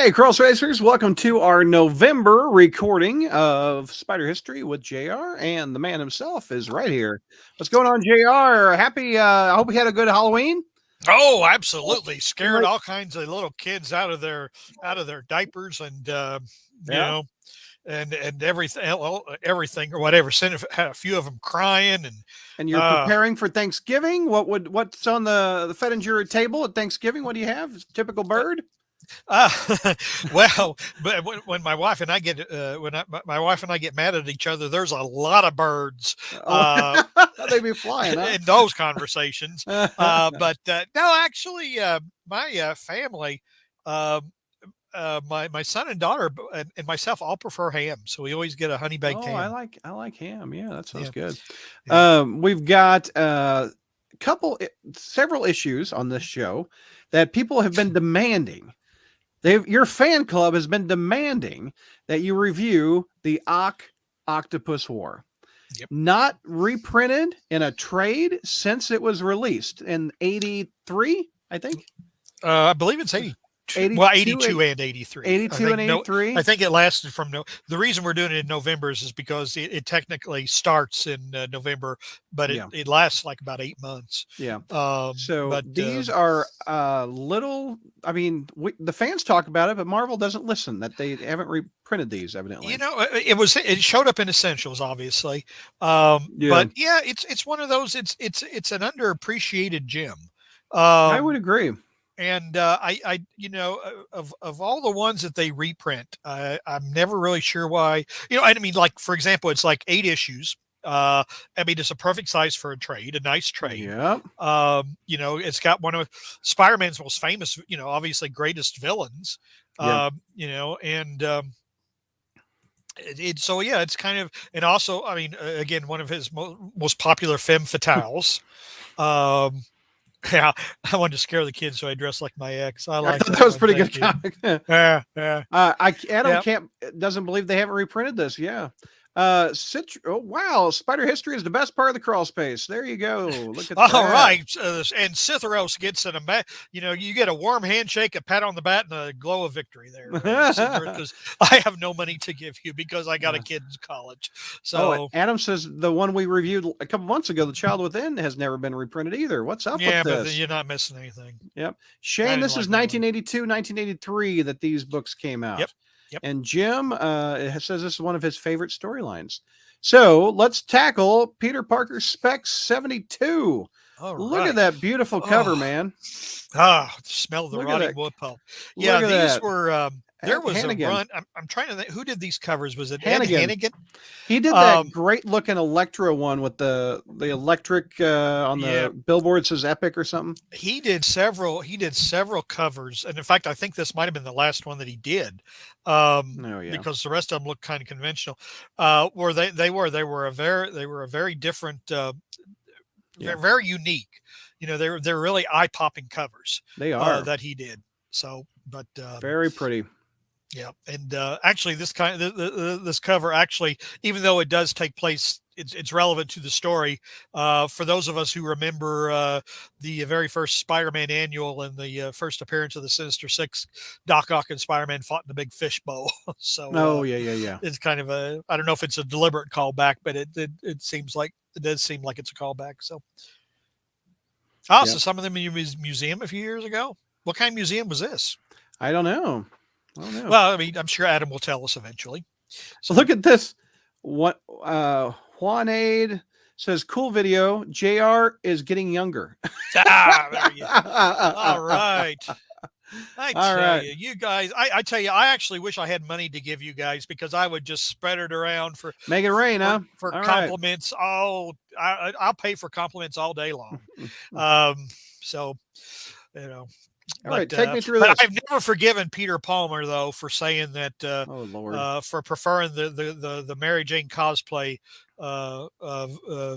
Hey, Cross Racers, welcome to our November recording of Spider History with JR, and the man himself is right here. What's going on, JR? Happy, I hope you had a good Halloween. Oh, absolutely. Scared all kinds of little kids out of their diapers and you know, and everything or whatever. Sent a few of them crying And you're preparing for Thanksgiving. What's on the Fettinger table at Thanksgiving? What do you have? Typical bird? Well, but when my wife and I get my wife and I get mad at each other, there's a lot of birds They be flying in those conversations. But no, actually, my family, my son and daughter and myself all prefer ham, so we always get a honey baked ham. I like ham. Yeah, that sounds good. Yeah. We've got several issues on this show that people have been demanding. Your fan club has been demanding that you review the Octopus War. Yep. Not reprinted in a trade since it was released in 83, I think. I believe it's 82. 82 and 83. 82 and 83. I think it lasted from the reason we're doing it in November is because it technically starts in November, but it lasts like about 8 months. Yeah. These are little. I mean, the fans talk about it, but Marvel doesn't listen. That they haven't reprinted these, evidently. You know, it showed up in Essentials, obviously. But yeah, it's one of those. It's an underappreciated gem. I would agree. And I of all the ones that they reprint, I'm never really sure why. You know, I mean, like for example, it's like 8 issues. I mean, it's a perfect size for a trade, a nice trade. Yeah. You know, it's got one of Spider-Man's most famous, obviously greatest villains. You know, and it's kind of, and also, I mean, again, one of his most popular femme fatales. Yeah, I wanted to scare the kids, so I dressed like my ex. I like that was pretty good comic. Yeah. Adam doesn't believe they haven't reprinted this. Yeah. Wow, Spider History is the best part of the crawl space. There you go. Look at that. All right, and Cytheros gets you get a warm handshake, a pat on the back, and a glow of victory there. Because I have no money to give you because I got a kid in college. So Adam says the one we reviewed a couple months ago, The Child Within, has never been reprinted either. What's up with this? Yeah, but you're not missing anything. Yep. Shane, this is 1982, 1983 that these books came out. Yep. And Jim says this is one of his favorite storylines. So let's tackle Peter Parker Specs 72. Look at that beautiful cover, man. Smell the rotting wood pulp. Yeah, these were. There was Hannigan. A run. I'm trying to think. Who did these covers? Was it Hannigan? Hannigan? He did that great looking Electra one with the electric on the billboard says Epic or something. He did several covers, and in fact, I think this might have been the last one that he did. Because the rest of them look kind of conventional. Where they were a very different, very unique. You know, they're really eye popping covers. They are that he did. So, but very pretty. Yeah, and actually, this cover actually, even though it does take place, it's relevant to the story. For those of us who remember the very first Spider-Man annual and the first appearance of the Sinister Six, Doc Ock and Spider-Man fought in the big fishbowl. So, yeah. It's kind of I don't know if it's a deliberate callback, but it seems like it does seem like it's a callback. So, so some of them in your museum a few years ago. What kind of museum was this? I don't know. Well, I mean, I'm sure Adam will tell us eventually. So look at this. What Juanaid says, cool video. JR is getting younger. There you go. All right. I tell you guys, I tell you, I actually wish I had money to give you guys because I would just spread it around for make it rain, for compliments. Right. I'll pay for compliments all day long. So, you know. All right, take me through this. I've never forgiven Peter Palmer though for saying that. Oh Lord! For preferring the Mary Jane cosplay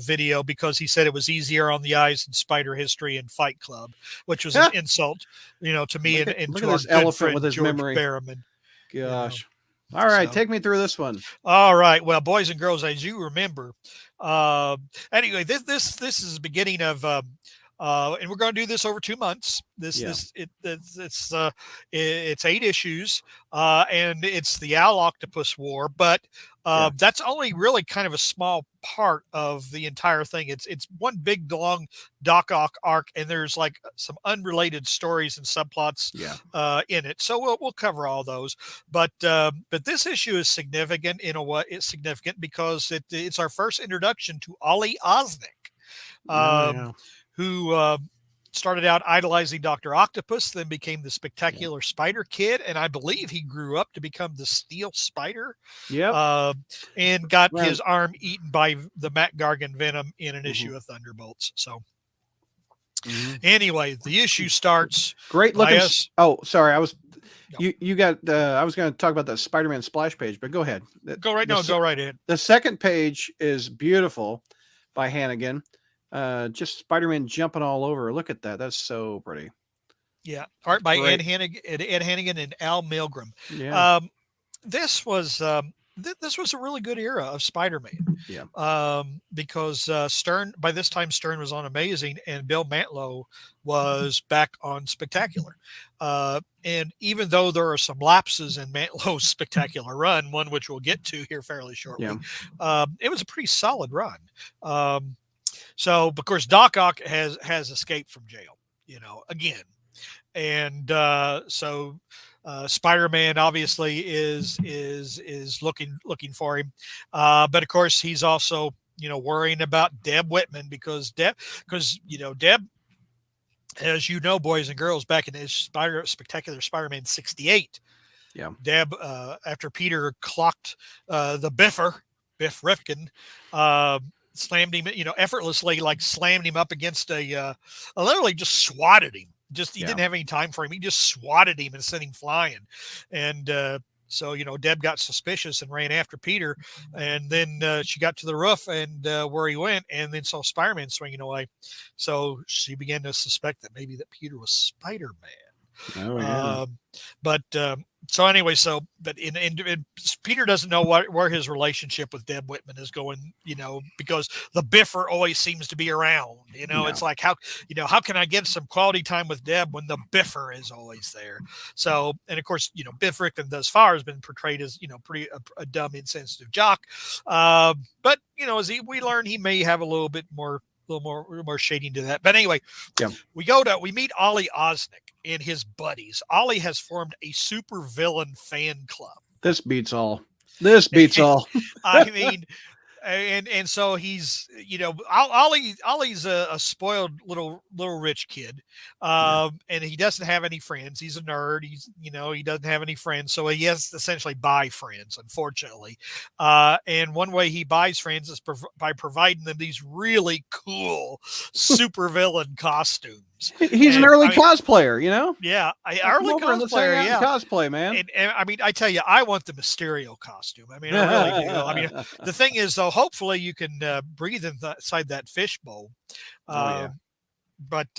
video because he said it was easier on the eyes than Spider History and Fight Club, which was an insult, to me and to our good friend with his George memory. Barrowman. Gosh! All right, take me through this one. All right, well, boys and girls, as you remember, anyway, this is the beginning of. And we're going to do this over 2 months. It's 8 issues, and it's the Owl Octopus War. But that's only really kind of a small part of the entire thing. It's one big long Doc Ock arc, and there's like some unrelated stories and subplots in it. So we'll cover all those. But this issue is significant in a way. It's significant because it's our first introduction to Ollie Osnick, who started out idolizing Dr. Octopus, then became the Spectacular Spider Kid, and I believe he grew up to become the Steel Spider. And got his arm eaten by the Matt Gargan Venom in an issue of Thunderbolts. So anyway, the issue starts. Great looking. Oh, sorry, I was. No. You got. I was going to talk about the Spider-Man splash page, but go ahead. Go right ahead. The second page is beautiful by Hannigan. Just Spider-Man jumping all over. Look at that. That's so pretty. Yeah. Art by Ed Hannigan and Al Milgrom. Yeah. This was a really good era of Spider-Man. Yeah. Because Stern, by this time, Stern was on Amazing and Bill Mantlo was back on Spectacular. And even though there are some lapses in Mantlo's Spectacular run, one which we'll get to here fairly shortly, it was a pretty solid run. So, of course, Doc Ock has escaped from jail, again. And so Spider-Man obviously is looking for him. But, of course, he's also, worrying about Deb Whitman because Deb, as you know, boys and girls, back in his Spectacular Spider-Man 68, Deb, after Peter clocked the Biffer, Biff Rifkin, slammed him, effortlessly, like slammed him up against literally just swatted him. He didn't have any time for him. He just swatted him and sent him flying. And so, Deb got suspicious and ran after Peter. And then she got to the roof and where he went and then saw Spider-Man swinging away. So she began to suspect that maybe that Peter was Spider-Man. Oh, yeah. But so anyway, but Peter doesn't know where his relationship with Deb Whitman is going, because the Biffer always seems to be around. It's like how can I get some quality time with Deb when the Biffer is always there? So, and of course, Biff Rifkin thus far has been portrayed as pretty a dumb, insensitive jock. But as we learn, he may have a little more shading to that. But anyway, we meet Ollie Osnick and his buddies. Ollie has formed a super villain fan club. This beats all. I mean, and so he's, Ollie's a spoiled little rich kid. And he doesn't have any friends. He's a nerd. He doesn't have any friends. So he has to essentially buy friends, unfortunately. And one way he buys friends is by providing them these really cool supervillain costumes. He's an early cosplayer, Yeah, early cosplayer. Yeah, cosplay, man. And I mean, I tell you, I want the Mysterio costume. I mean, I really do. I mean, the thing is, though, hopefully you can breathe inside that fishbowl. But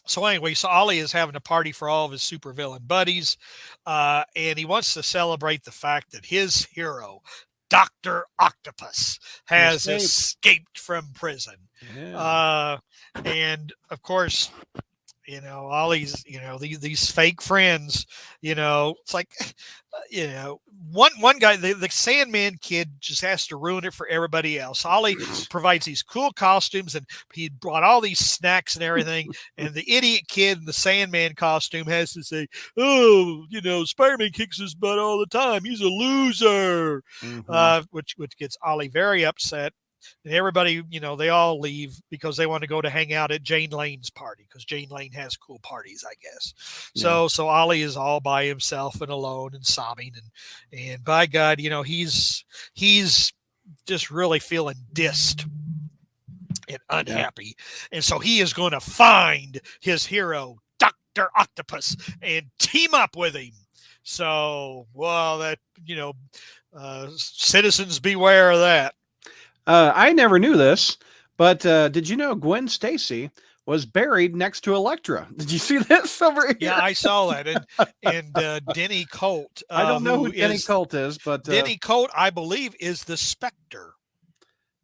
so anyway, so Ollie is having a party for all of his supervillain buddies, and he wants to celebrate the fact that his hero, Dr. Octopus, has escaped from prison. Yeah. And of course, Ollie's, these fake friends, it's like, one guy, the Sandman kid just has to ruin it for everybody else. Ollie provides these cool costumes and he brought all these snacks and everything. And the idiot kid in the Sandman costume has to say, oh, Spider-Man kicks his butt all the time. He's a loser, which gets Ollie very upset. And everybody, they all leave because they want to go to hang out at Jane Lane's party because Jane Lane has cool parties, I guess. So Ollie is all by himself and alone and sobbing. And by God, he's just really feeling dissed and unhappy. And so he is going to find his hero, Dr. Octopus, and team up with him. So, citizens beware of that. I never knew this, but did you know Gwen Stacy was buried next to Elektra? Did you see this over here? Yeah, I saw that. And Denny Colt. I don't know who Denny Colt is, but Denny Colt, I believe, is the Spectre.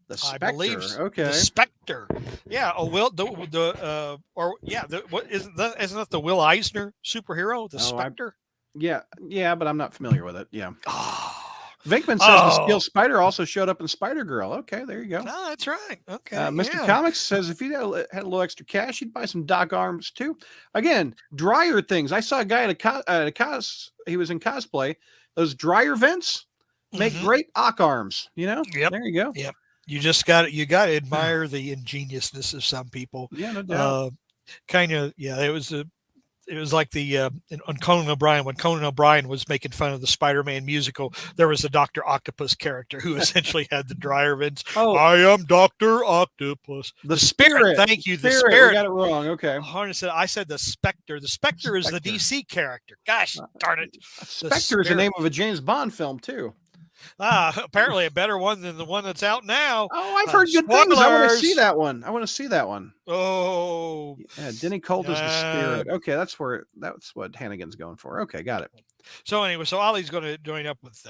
The I believe Spectre. the Okay. Spectre. Yeah. Oh, Will what isn't that the Will Eisner superhero, the Oh, Spectre? yeah, but I'm not familiar with it. Yeah. Oh, Vinkman says the Steel oh, Spider also showed up in Spider Girl. Okay, there you go. no, that's right. Okay, Mr. yeah. Comics says if he had a little extra cash, he'd buy some Doc arms too. Again, dryer things. I saw a guy he was in cosplay. Those dryer vents make Hmm. great Ock arms. Yep. There you go. Yep. You got to admire the ingeniousness of some people. Yeah, no doubt. Uh, kind of, yeah. It was like on Conan O'Brien, when Conan O'Brien was making fun of the Spider-Man musical, there was a Dr. Octopus character who essentially had the dryer vents. Oh, I am Dr. Octopus. the Spirit. spirit. Thank you. The Spirit. We Spirit. got it wrong. Okay. I said the Spectre. The Spectre is the Spectre. DC character. Gosh darn it. Spectre is the name of a James Bond film too. Apparently a better one than the one that's out now. Oh, I've heard good things. I want to see Spoilers. that one. Oh, Yeah, Denny Colt is the spirit. Okay, that's what Hannigan's going for. Okay, got it. So anyway, Ollie's going to join up with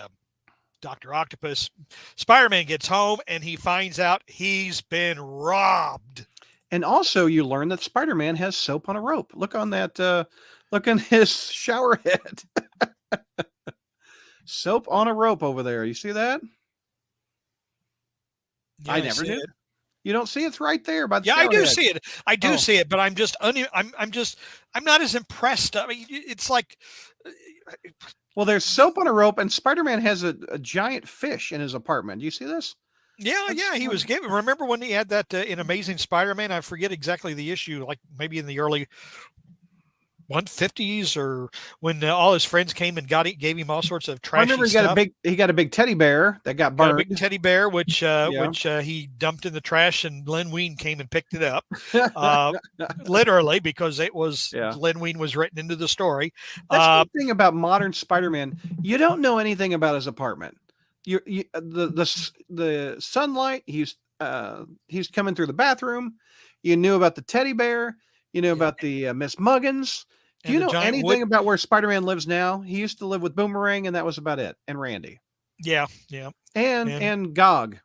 Dr. Octopus. Spider-Man gets home and he finds out he's been robbed. And also, you learn that Spider-Man has soap on a rope. Look on that. Look on his shower head. Soap on a rope over there. You see that? Yeah, I never did. You don't see it's right there by the shower I do head. see it. I do see it, but I'm just I'm not as impressed. I mean, it's like, well, there's soap on a rope, and Spider-Man has a giant fish in his apartment. Do you see this? yeah, he was given. Remember when he had that in Amazing Spider-Man? I forget exactly the issue, like maybe in the early 150s, or when all his friends came and gave him all sorts of trashy I remember stuff. he got a big teddy bear that got burned. A big teddy bear, which he dumped in the trash, and Len Wein came and picked it up, literally, because it was Len Wein was written into the story. That's the thing about modern Spider-Man. You don't know anything about his apartment. The sunlight. He's coming through the bathroom. You knew about the teddy bear. You knew about the Miss Muggins. Do you know anything about where Spider-Man lives now? He used to live with Boomerang, and that was about it. And Randy. Yeah. And Gog.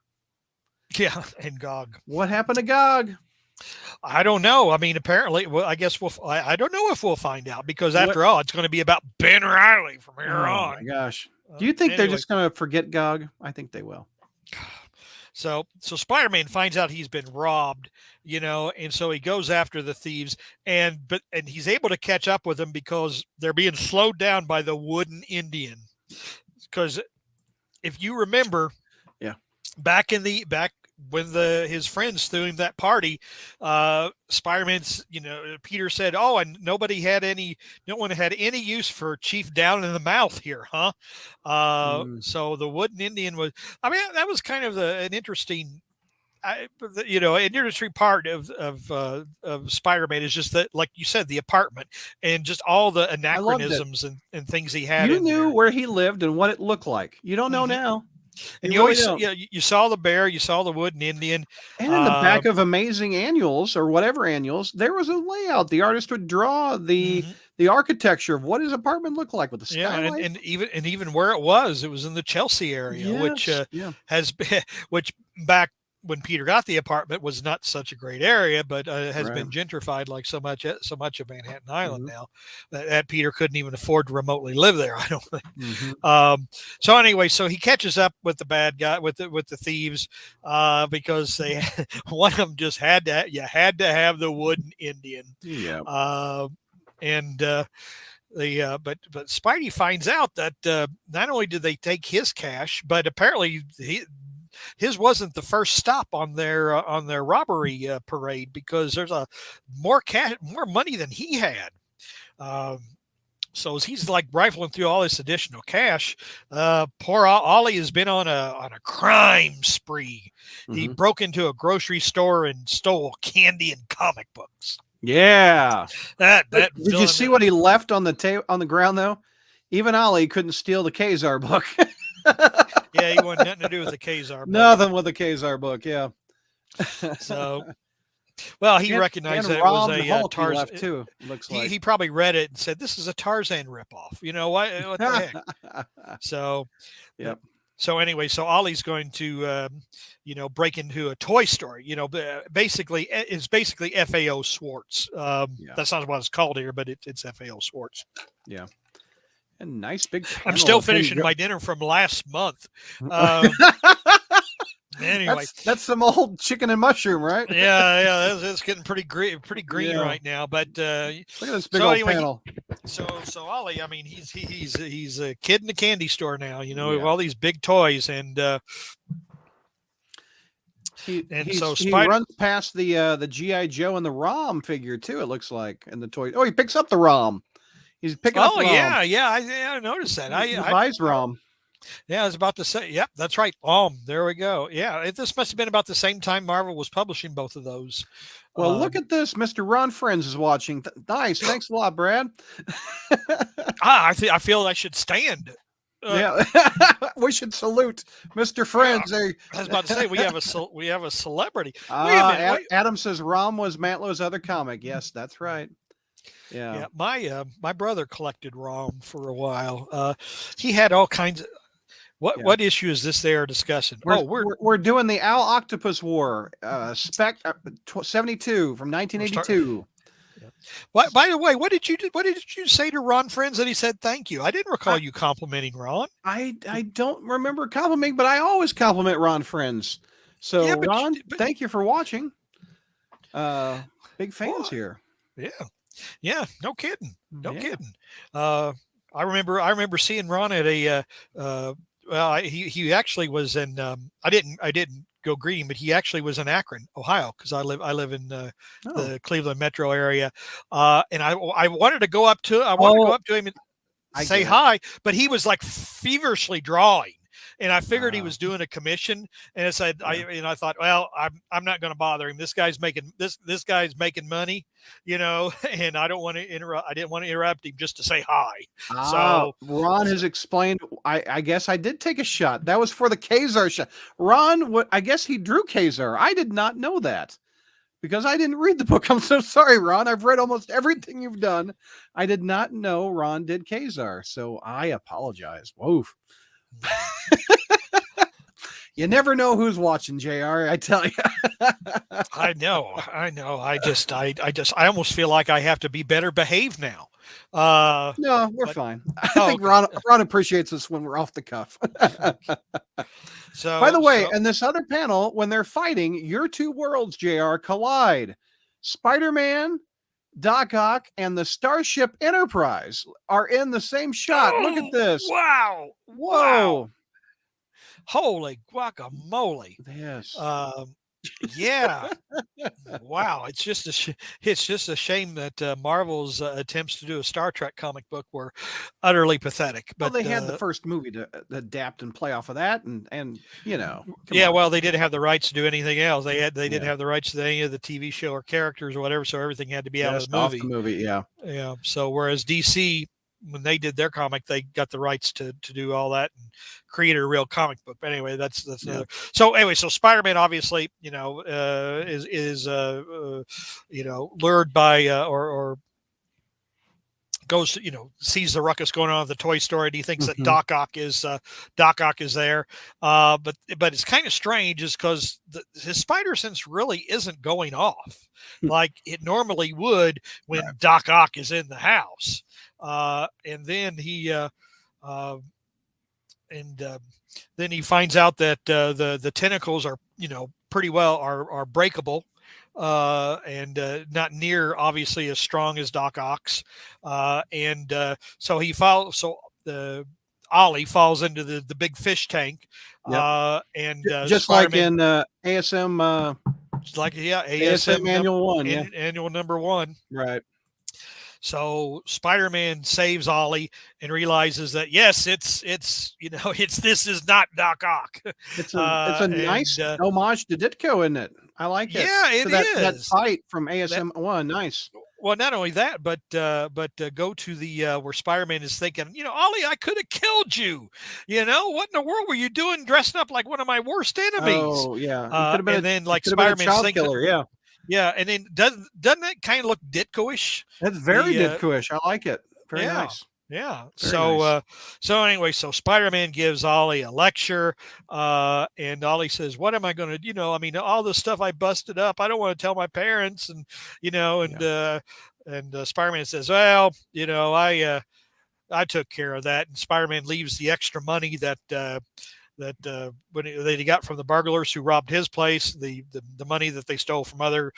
Yeah, and Gog. What happened to Gog? I don't know. I mean, apparently, well, I guess I don't know if we'll find out, because after all, it's going to be about Ben Reilly from here on. Oh my gosh. Do you think they're just going to forget Gog? I think they will. So Spider-Man finds out he's been robbed, and so he goes after the thieves, and he's able to catch up with them because they're being slowed down by the wooden Indian. Because if you remember, back when his friends threw him that party, Spider-Man's, Peter said, "Oh, and no one had any use for Chief Down in the Mouth here, huh?" So the wooden Indian was, I mean, that was kind of an interesting, an interesting part of Spider-Man is just that, like you said, the apartment and just all the anachronisms and things he had. You knew where he lived and what it looked like. You don't know now. And you saw the bear, you saw the wooden Indian. And in the back of Amazing Annuals or whatever annuals, there was a layout. The artist would draw the architecture of what his apartment looked like with the skylight. And even where it was in the Chelsea area, which back when Peter got the apartment was not such a great area, but has been gentrified like so much of Manhattan Island now that Peter couldn't even afford to remotely live there, I don't think. So anyway, so he catches up with the bad guy, with the thieves, because one of them just had to have the wooden Indian. But Spidey finds out that not only did they take his cash, but apparently his wasn't the first stop on their robbery parade, because there's more money than he had. So as he's like rifling through all this additional cash, poor Ollie has been on a crime spree. He broke into a grocery store and stole candy and comic books. Yeah. Did you see what he left on the ground though? Even Ollie couldn't steal the Kazar book. Yeah, he wanted nothing to do with the Kazar book. Nothing with the Kazar book, yeah. So, well, he recognized that it was a Tarzan too. Looks like he probably read it and said, "This is a Tarzan ripoff." You know what the heck? So, So anyway, so Ollie's going to, break into a toy store. Basically, it's basically FAO Schwartz. That's not what it's called here, but it's FAO Schwartz. Yeah. A nice big panel. I'm still finishing my dinner from last month. Anyway, that's some old chicken and mushroom, right? Yeah, it's getting pretty green right now. But look at this big old panel. So Ollie, I mean, he's a kid in a candy store now. With all these big toys, and he runs past the GI Joe and the ROM figure too. It looks like, and the toy. Oh, he picks up the ROM. He's picking up the ROM. I noticed that. He buys ROM. Yeah, I was about to say. Yep, that's right. There we go. Yeah, this must have been about the same time Marvel was publishing both of those. Well, look at this. Mr. Ron Friends is watching. Nice. Thanks a lot, Brad. I feel I should stand. Yeah, we should salute Mr. Friends. I was about to say we have a celebrity. Adam says ROM was Matlow's other comic. Yes, that's right. Yeah. My brother collected ROM for a while. He had all kinds of. What issue is this they are discussing? We're doing the Owl Octopus War, Spec 72 from 1982. By the way, what did you say to Ron Friends that he said thank you? I didn't recall you complimenting Ron. I don't remember complimenting, but I always compliment Ron Friends. So Ron, thank you for watching. Big fans here. Yeah, no kidding. I remember seeing Ron at a he actually was in I didn't go greet him, but he actually was in Akron, Ohio, because I live in the Cleveland metro area, and I wanted to go up to him and say hi, but he was like feverishly drawing. And I figured he was doing a commission, and I thought, well, I'm not going to bother him. This guy's making money, and I don't want to interrupt. I didn't want to interrupt him just to say hi. So Ron has explained. I guess I did take a shot. That was for the Kazar shot. Ron, I guess he drew Kazar. I did not know that because I didn't read the book. I'm so sorry, Ron. I've read almost everything you've done. I did not know Ron did Kazar, so I apologize. Whoa. You never know who's watching, JR. I tell you. I know. I almost feel like I have to be better behaved now. No, we're fine. I think Ron appreciates us when we're off the cuff. By the way, in this other panel, when they're fighting, your two worlds, JR, collide. Spider-Man, Doc Ock, and the Starship Enterprise are in the same shot. Look at this. Wow. Whoa. Wow. Holy guacamole. Yes. Yeah. Wow. It's just a shame that Marvel's attempts to do a Star Trek comic book were utterly pathetic. But they had the first movie to adapt and play off of that, and well, they didn't have the rights to do anything else. They didn't have the rights to any of the TV show or characters or whatever, so everything had to be out of the movie. Off the movie, yeah. Yeah. So whereas DC, when they did their comic, they got the rights to do all that and create a real comic book. But anyway, that's another. So anyway, so Spider-Man obviously, is lured by or goes to, sees the ruckus going on at the toy store, and he thinks that Doc Ock is there. But it's kind of strange, is because his spider sense really isn't going off like it normally would when Doc Ock is in the house. And then he then he finds out that the tentacles are pretty well are breakable, and not near obviously as strong as Doc Ock's, and so Ollie falls into the big fish tank, and just Spider-Man, like in ASM, ASM Annual 1, Annual number 1, right. So Spider-Man saves Ollie and realizes that yes, this is not Doc Ock. It's a nice homage to Ditko, isn't it? I like it. Yeah, it is. That fight from ASM 1, nice. Well, not only that, but go to the where Spider-Man is thinking, Ollie, I could have killed you. What in the world were you doing dressing up like one of my worst enemies? Oh yeah. And then like Spider-Man's thinking, killer, yeah. Yeah, and then doesn't that kind of look Ditko-ish? That's very Ditko-ish. I like it. Very nice. Yeah. Very So, nice. so anyway, so Spider-Man gives Ollie a lecture, and Ollie says, "What am I going to, I mean, all the stuff I busted up, I don't want to tell my parents." And, Spider-Man says, "Well, I took care of that." And Spider-Man leaves the extra money that he got from the burglars who robbed his place, the money that they stole from other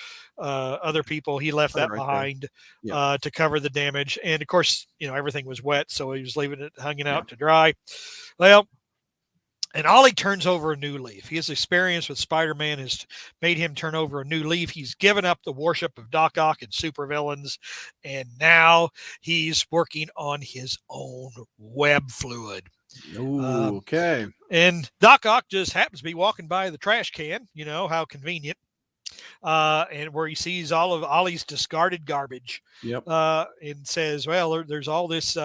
people. He left that Right there. behind Yeah. to cover the damage. And of course, everything was wet, so he was leaving it hanging Yeah. out to dry. Well, and Ollie turns over a new leaf. His experience with Spider-Man has made him turn over a new leaf. He's given up the worship of Doc Ock and supervillains, and now he's working on his own web fluid. Ooh, okay. And Doc Ock just happens to be walking by the trash can, how convenient, and where he sees all of Ollie's discarded garbage. Yep. And says, "Well, there's all this,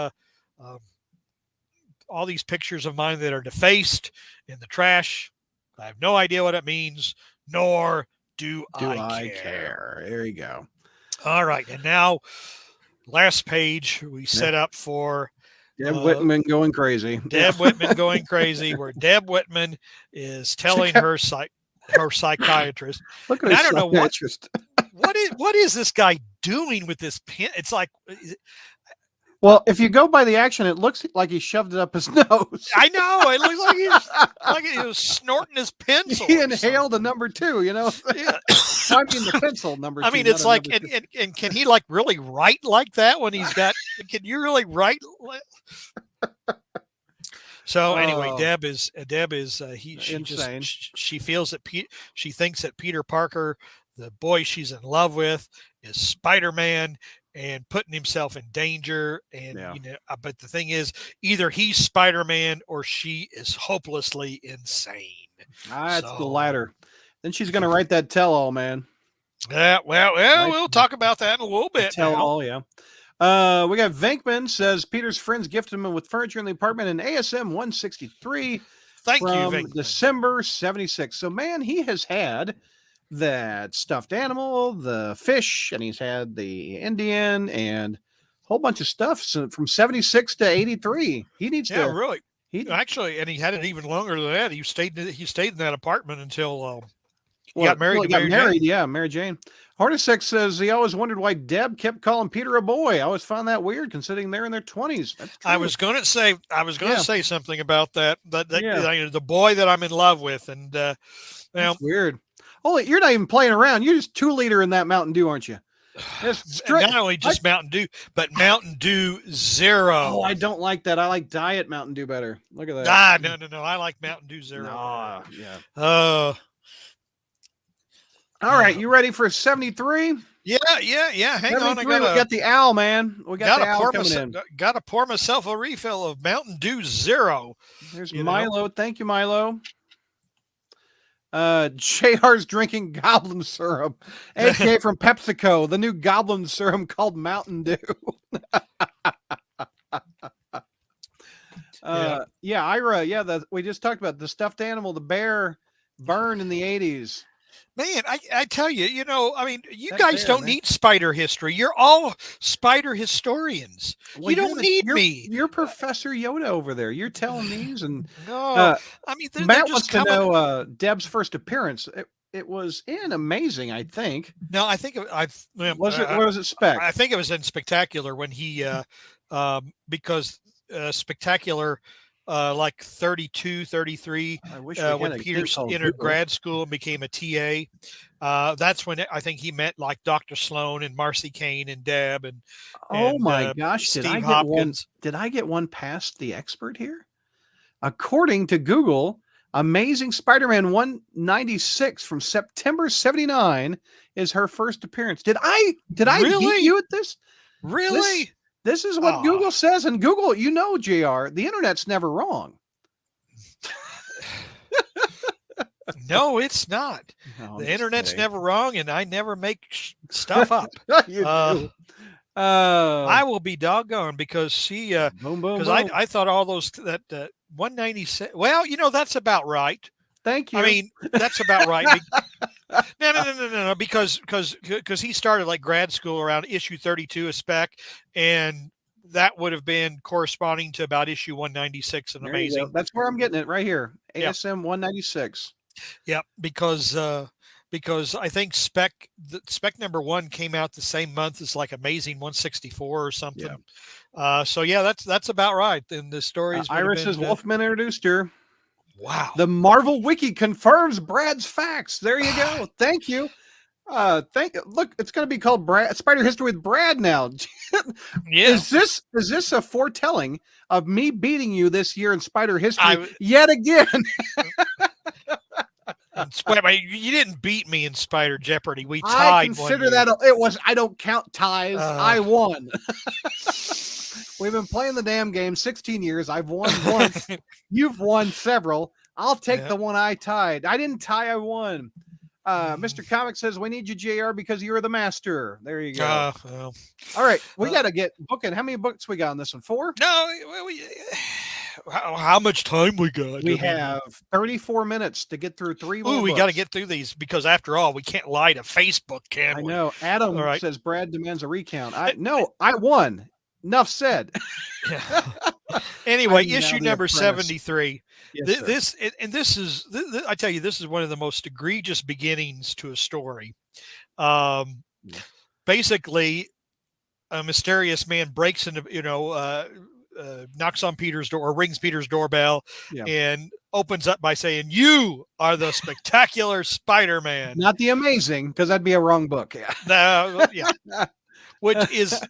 all these pictures of mine that are defaced in the trash. I have no idea what it means, nor do I care." There you go. All right, and now, last page, we set up for Deb Whitman going crazy. Deb Whitman going crazy, where Deb Whitman is telling her psychiatrist. Look at her I don't know psychiatrist. what is this guy doing with this pen? It's like, well, if you go by the action, it looks like he shoved it up his nose. I know, it looks like he was snorting his pencil. He inhaled a number 2, Yeah. I mean the pencil number 2. I mean, it's like, and can he like really write like that when he's got? Can you really write? So anyway, Deb is she feels that she thinks that Peter Parker, the boy she's in love with, is Spider-Man and putting himself in danger. And but the thing is, either he's Spider-Man or she is hopelessly insane. It's the latter. Then she's going to write that tell-all, man. Yeah, we'll talk about that in a little bit. Tell-all, yeah. We got Venkman says Peter's friends gifted him with furniture in the apartment in ASM 163. Thank you, Venkman. December 76. So, man, he has had that stuffed animal, the fish, and he's had the Indian and a whole bunch of stuff from 76 to 83. He needs to. Yeah, really. Actually, and he had it even longer than that. He stayed in that apartment until he got married. Mary Jane. Hornacek says he always wondered why Deb kept calling Peter a boy. I always found that weird, considering they're in their 20s. I was going to say something about that. The boy that I'm in love with, and that's weird. Oh, you're not even playing around. You're just 2-liter in that Mountain Dew, aren't you? Not only just Mountain Dew, but Mountain Dew Zero. Oh, I don't like that. I like Diet Mountain Dew better. Look at that. No. I like Mountain Dew Zero. Yeah. All right, you ready for 73? Yeah. Hang on, we got the owl, man. We got the owl coming in. Got to pour myself a refill of Mountain Dew Zero. There's Milo. Thank you, Milo. JR's drinking goblin syrup, aka from PepsiCo, the new goblin syrup called Mountain Dew. Ira, we just talked about the stuffed animal, the bear, burned in the 80s. Man, I tell you, I mean, you guys don't need spider history. You're all spider historians. Well, you don't need me. You're Professor Yoda over there. You're telling these, and I mean, Matt wants to know Deb's first appearance. It was in Amazing, I think. No, I think was it Spec? I think it was in Spectacular when he because Spectacular. Like 32, 33, when Peter entered grad school and became a TA. That's when I think he met like Dr. Sloan and Marcy Kane and Deb and my gosh, Steve Hopkins. Did I get one past the expert here? According to Google, Amazing Spider-Man 196 from September 79 is her first appearance. Did I beat you at this? Really? This is what Google says, and Google, JR, the internet's never wrong. No, it's not. No, the internet's never wrong, and I never make stuff up. You do. I will be doggone because she, because I thought all those that 196. Well, that's about right. Thank you. I mean, that's about right. No, because he started like grad school around issue 32 of Spec, and that would have been corresponding to about issue 196 and Amazing. That's where I'm getting it right here. ASM 196. Yeah, because I think Spec number 1 came out the same month as like Amazing 164 or something. Yeah. So yeah, that's about right. And the stories. Iris' Wolfman introduced her. Wow. The Marvel Wiki confirms Brad's facts. There you go. Thank you. Look, it's going to be called Spider History with Brad now. Yeah. Is this a foretelling of me beating you this year in Spider History yet again? You didn't beat me in Spider Jeopardy. We tied. I consider that it was. I don't count ties. I won. We've been playing the damn game 16 years. I've won once. You've won several. I'll take the one I tied. I didn't tie. I won. Mr. Comic says we need you, JR, because you're the master. There you go. Well, all right, we got to get booking. How many books we got on this one? 4? No. How much time we got? We have 34 minutes to get through 3 more. Ooh, we got to get through these because after all, we can't lie to Facebook, can we? I know. Adam says Brad demands a recount. I won. Enough said. Yeah. Anyway, issue number 73. Yes, I tell you, this is one of the most egregious beginnings to a story. Basically, a mysterious man breaks into, knocks on Peter's door or rings Peter's doorbell and opens up by saying, "You are the spectacular Spider-Man." Not the Amazing, because that'd be a wrong book. Which is,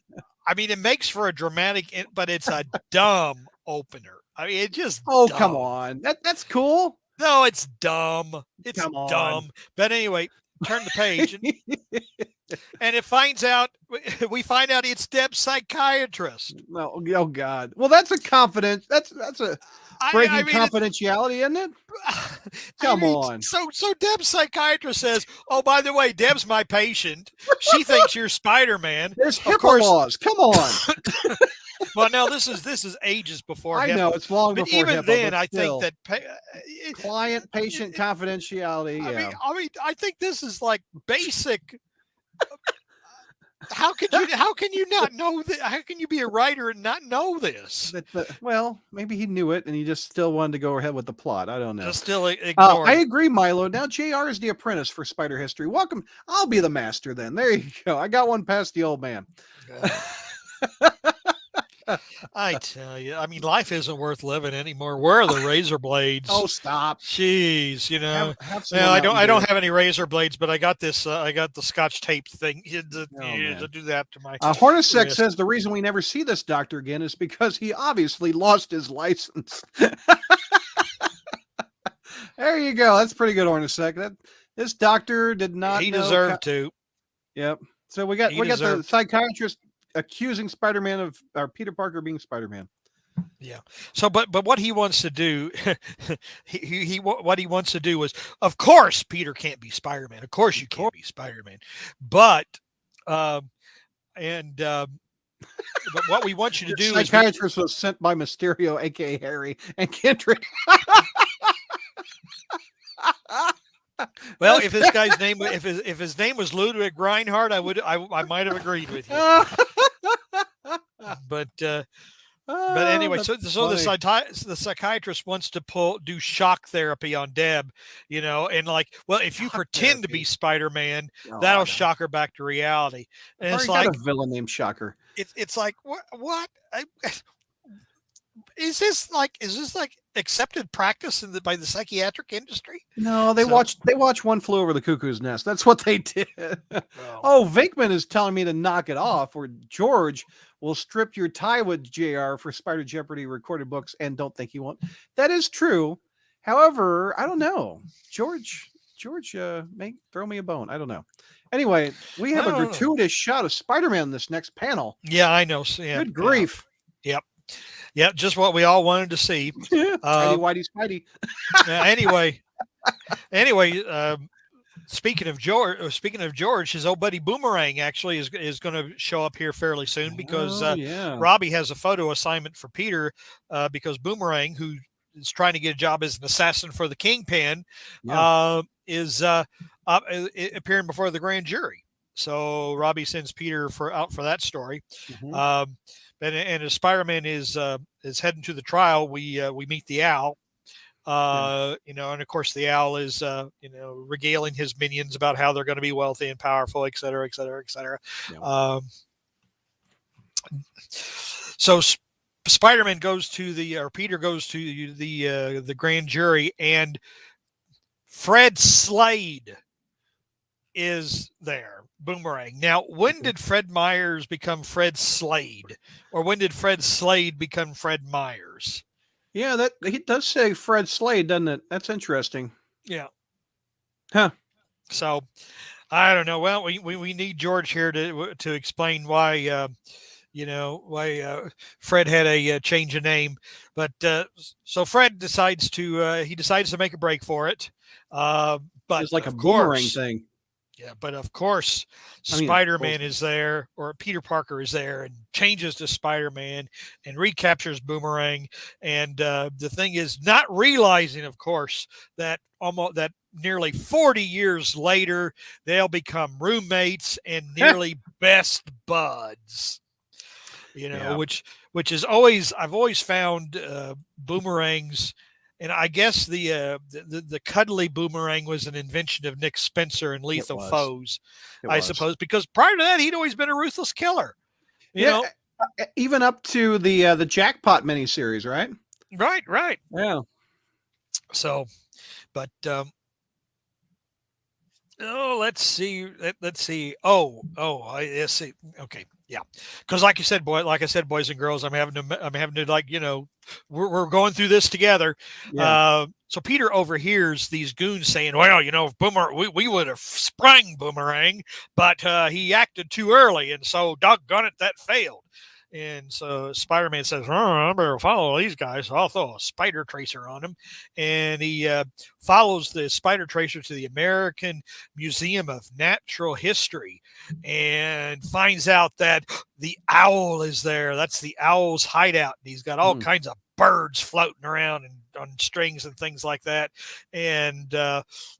I mean, it makes for a dramatic, but it's a dumb opener. I mean, it just. Oh, dumb. Come on. That's cool. No, it's dumb. It's dumb. But anyway, turn the page. And we find out it's Deb's psychiatrist. No, oh God. Well, that's a confidence. That's a breaking confidentiality, isn't it? Come on. So Deb's psychiatrist says, "Oh, by the way, Deb's my patient. She thinks you're Spider-Man." There's HIPAA laws. Come on. Well, no, this is ages before. I know it's long before. Even HIPAA, then, I think that client-patient confidentiality. I mean, I think this is like basic. How can you not know that? How can you be a writer and not know this? Well, maybe he knew it and he just still wanted to go ahead with the plot. I don't know. Just still ignore. I agree, Milo. Now JR is the apprentice for Spider History. Welcome. I'll be the master then. There you go. I got one past the old man. I tell you, I mean, life isn't worth living anymore. Where are the razor blades? Oh, stop! Jeez, I don't have any razor blades, but I got this. I got the Scotch tape thing to do that to my. Hornacek says the reason we never see this doctor again is because he obviously lost his license. There you go. That's pretty good, Hornacek. This doctor did not. He deserved to. Yep. So we got the psychiatrist accusing Spider-Man of Peter Parker being Spider-Man. Yeah. So, but what he wants to do, what he wants to do is, of course, Peter can't be Spider-Man. Of course, you can't be Spider-Man. But what we want you to do is psychiatrist was sent by Mysterio, aka Harry and Kendrick. Well, if this guy's name, if his name was Ludwig Reinhardt, I might have agreed with you. But anyway, so the psychiatrist wants to do shock therapy on Deb, and like, well, if you pretend to be Spider-Man, that'll shock her back to reality. And it's like a villain named Shocker. It's like what? Is this like accepted practice by the psychiatric industry? No, they watch One Flew Over the Cuckoo's Nest. That's what they did. Oh, Vinkman is telling me to knock it off, or George will strip your tie with JR for Spider Jeopardy recorded books and don't think he won't. That is true. However, I don't know. George may throw me a bone. I don't know. Anyway, we have a gratuitous shot of Spider-Man in this next panel. Yeah, I know. Yeah, good grief. Yep. Yeah, just what we all wanted to see. Whitey, Spidey. Anyway, speaking of George, his old buddy Boomerang actually is going to show up here fairly soon because Robbie has a photo assignment for Peter because Boomerang, who is trying to get a job as an assassin for the Kingpin, is appearing before the grand jury. So Robbie sends Peter out for that story. Mm-hmm. And as Spider-Man is heading to the trial, we meet the Owl. And of course the Owl is regaling his minions about how they're going to be wealthy and powerful, et cetera, et cetera, et cetera. Yeah. So Spider-Man goes to Peter goes to the grand jury, and Fred Slade is there. Boomerang. Now, when did Fred Myers become Fred Slade, or when did Fred Slade become Fred Myers? Yeah, that he does say Fred Slade, doesn't it? That's interesting. Yeah. Huh. So, I don't know. Well, we need George here to explain why Fred had a change of name. But so Fred decides to make a break for it. But it's like a boomerang thing. Yeah, but of course, Spider-Man is there, or Peter Parker is there, and changes to Spider-Man and recaptures Boomerang. And the thing is, not realizing, of course, that nearly 40 years later, they'll become roommates and nearly best buds. Which is I've always found boomerangs. And I guess the cuddly boomerang was an invention of Nick Spencer and Lethal Foes, I suppose, because prior to that, he'd always been a ruthless killer. You know? Even up to the Jackpot miniseries, right? Right. Yeah. So, but let's see. I see. Okay. Yeah, because like I said, boys and girls, I'm having to we're going through this together. Yeah. So Peter overhears these goons saying, "Well, we would have sprung Boomerang, but he acted too early, and so doggone it, that failed." And so Spider-Man says, "Oh, I better follow these guys. So I'll throw a spider tracer on him." And he follows the spider tracer to the American Museum of Natural History and finds out that the owl is there. That's the owl's hideout. And he's got all kinds of birds floating around and on strings and things like that. And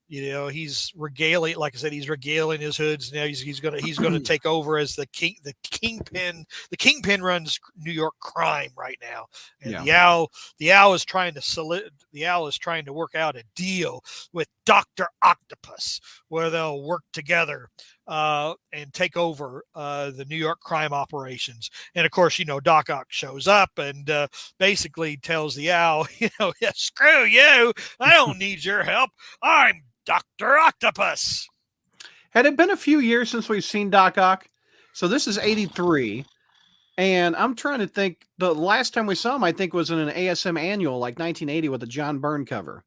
he's regaling, like I said, he's regaling his hoods. Now he's gonna take over as the kingpin. The kingpin runs New York crime right now, and the owl is trying to work out a deal with Dr. Octopus where they'll work together and take over the New York crime operations. And of course, Doc Ock shows up and basically tells the owl, yeah, screw you, I don't need your help. I'm Dr. Octopus. Had it been a few years since we've seen Doc Ock? So this is 83. And I'm trying to think, the last time we saw him, I think, was in an ASM annual, like 1980 with a John Byrne cover.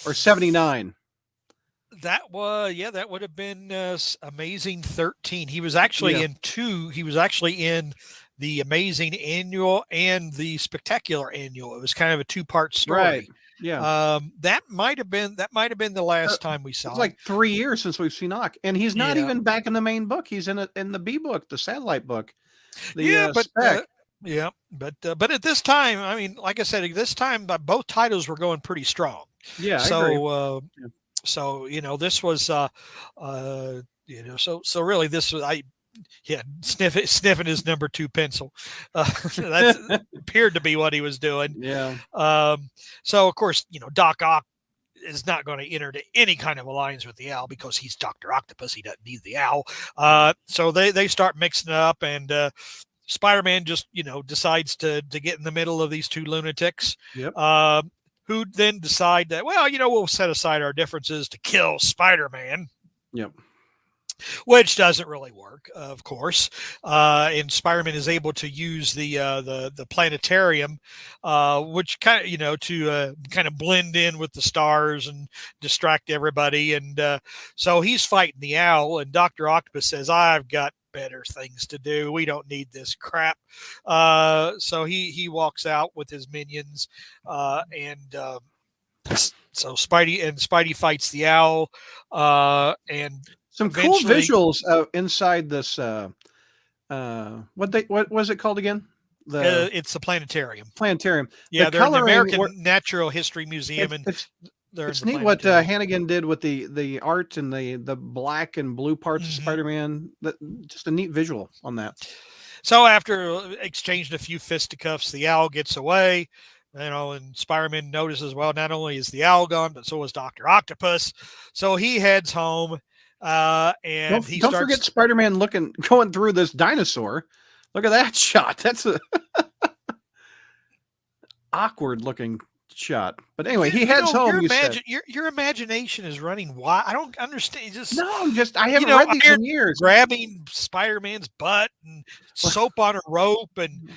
Or 79. That would have been Amazing 13. He was actually in two. He was actually in the Amazing Annual and the Spectacular Annual. It was kind of a two-part story. Right. Yeah. That might have been the last time we saw him. It's like 3 years since we've seen Ock, and he's not even back in the main book. He's in the B book, the satellite book. But at this time, I mean, like I said, at this time, both titles were going pretty strong. Yeah. So, this was, so really this was, sniffing his number 2 pencil. That appeared to be what he was doing. Yeah. So of course, Doc Ock is not going to enter into any kind of alliance with the owl because he's Dr. Octopus. He doesn't need the owl. So they start mixing it up, and Spider-Man just, decides to get in the middle of these two lunatics. Yep. Who then decide that, we'll set aside our differences to kill Spider-Man. Yep. Which doesn't really work, of course. And Spider-Man is able to use the planetarium, which kind of to kind of blend in with the stars and distract everybody. And so he's fighting the owl, and Dr. Octopus says, "I've got better things to do. We don't need this crap." So he walks out with his minions, so Spidey fights the owl, and some cool visuals inside this. What was it called again? It's the planetarium. Planetarium. Yeah, they're in the American Natural History Museum, and It's neat what Hannigan did with the art and the black and blue parts of Spider-Man. Just a neat visual on that. So after exchanging a few fisticuffs, the Owl gets away, and Spider-Man notices, well, not only is the Owl gone, but so is Dr. Octopus. So he heads home, and don't forget Spider-Man going through this dinosaur. Look at that shot. That's a awkward looking shot. But anyway, he heads home. Your imagination is running wild. I don't understand. I haven't read these in years. Grabbing Spider-Man's butt and soap on a rope, and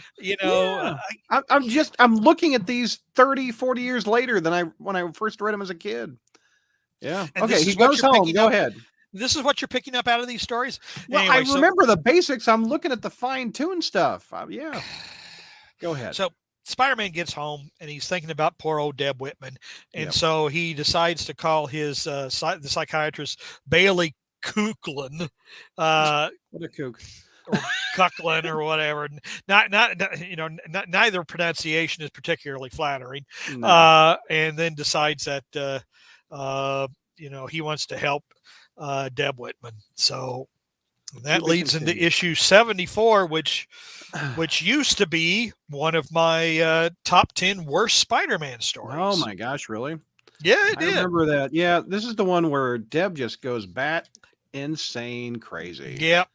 I'm looking at these 30, 40 years later than when I first read them as a kid. Yeah. And okay, he goes home. Go ahead. This is what you're picking up out of these stories? Well, anyway, I remember the basics. I'm looking at the fine-tuned stuff. Yeah. Go ahead. So Spider-Man gets home, and he's thinking about poor old Deb Whitman. And so he decides to call the psychiatrist Bailey Kuklin. What a kook. Or Kuklin or whatever. Neither pronunciation is particularly flattering. No. And then decides that, he wants to help Deb Whitman. So that leads into issue 74, which used to be one of my top 10 worst Spider-Man stories. Oh my gosh, really? Yeah, it did. I remember that. Yeah, this is the one where Deb just goes bat insane crazy. Yep.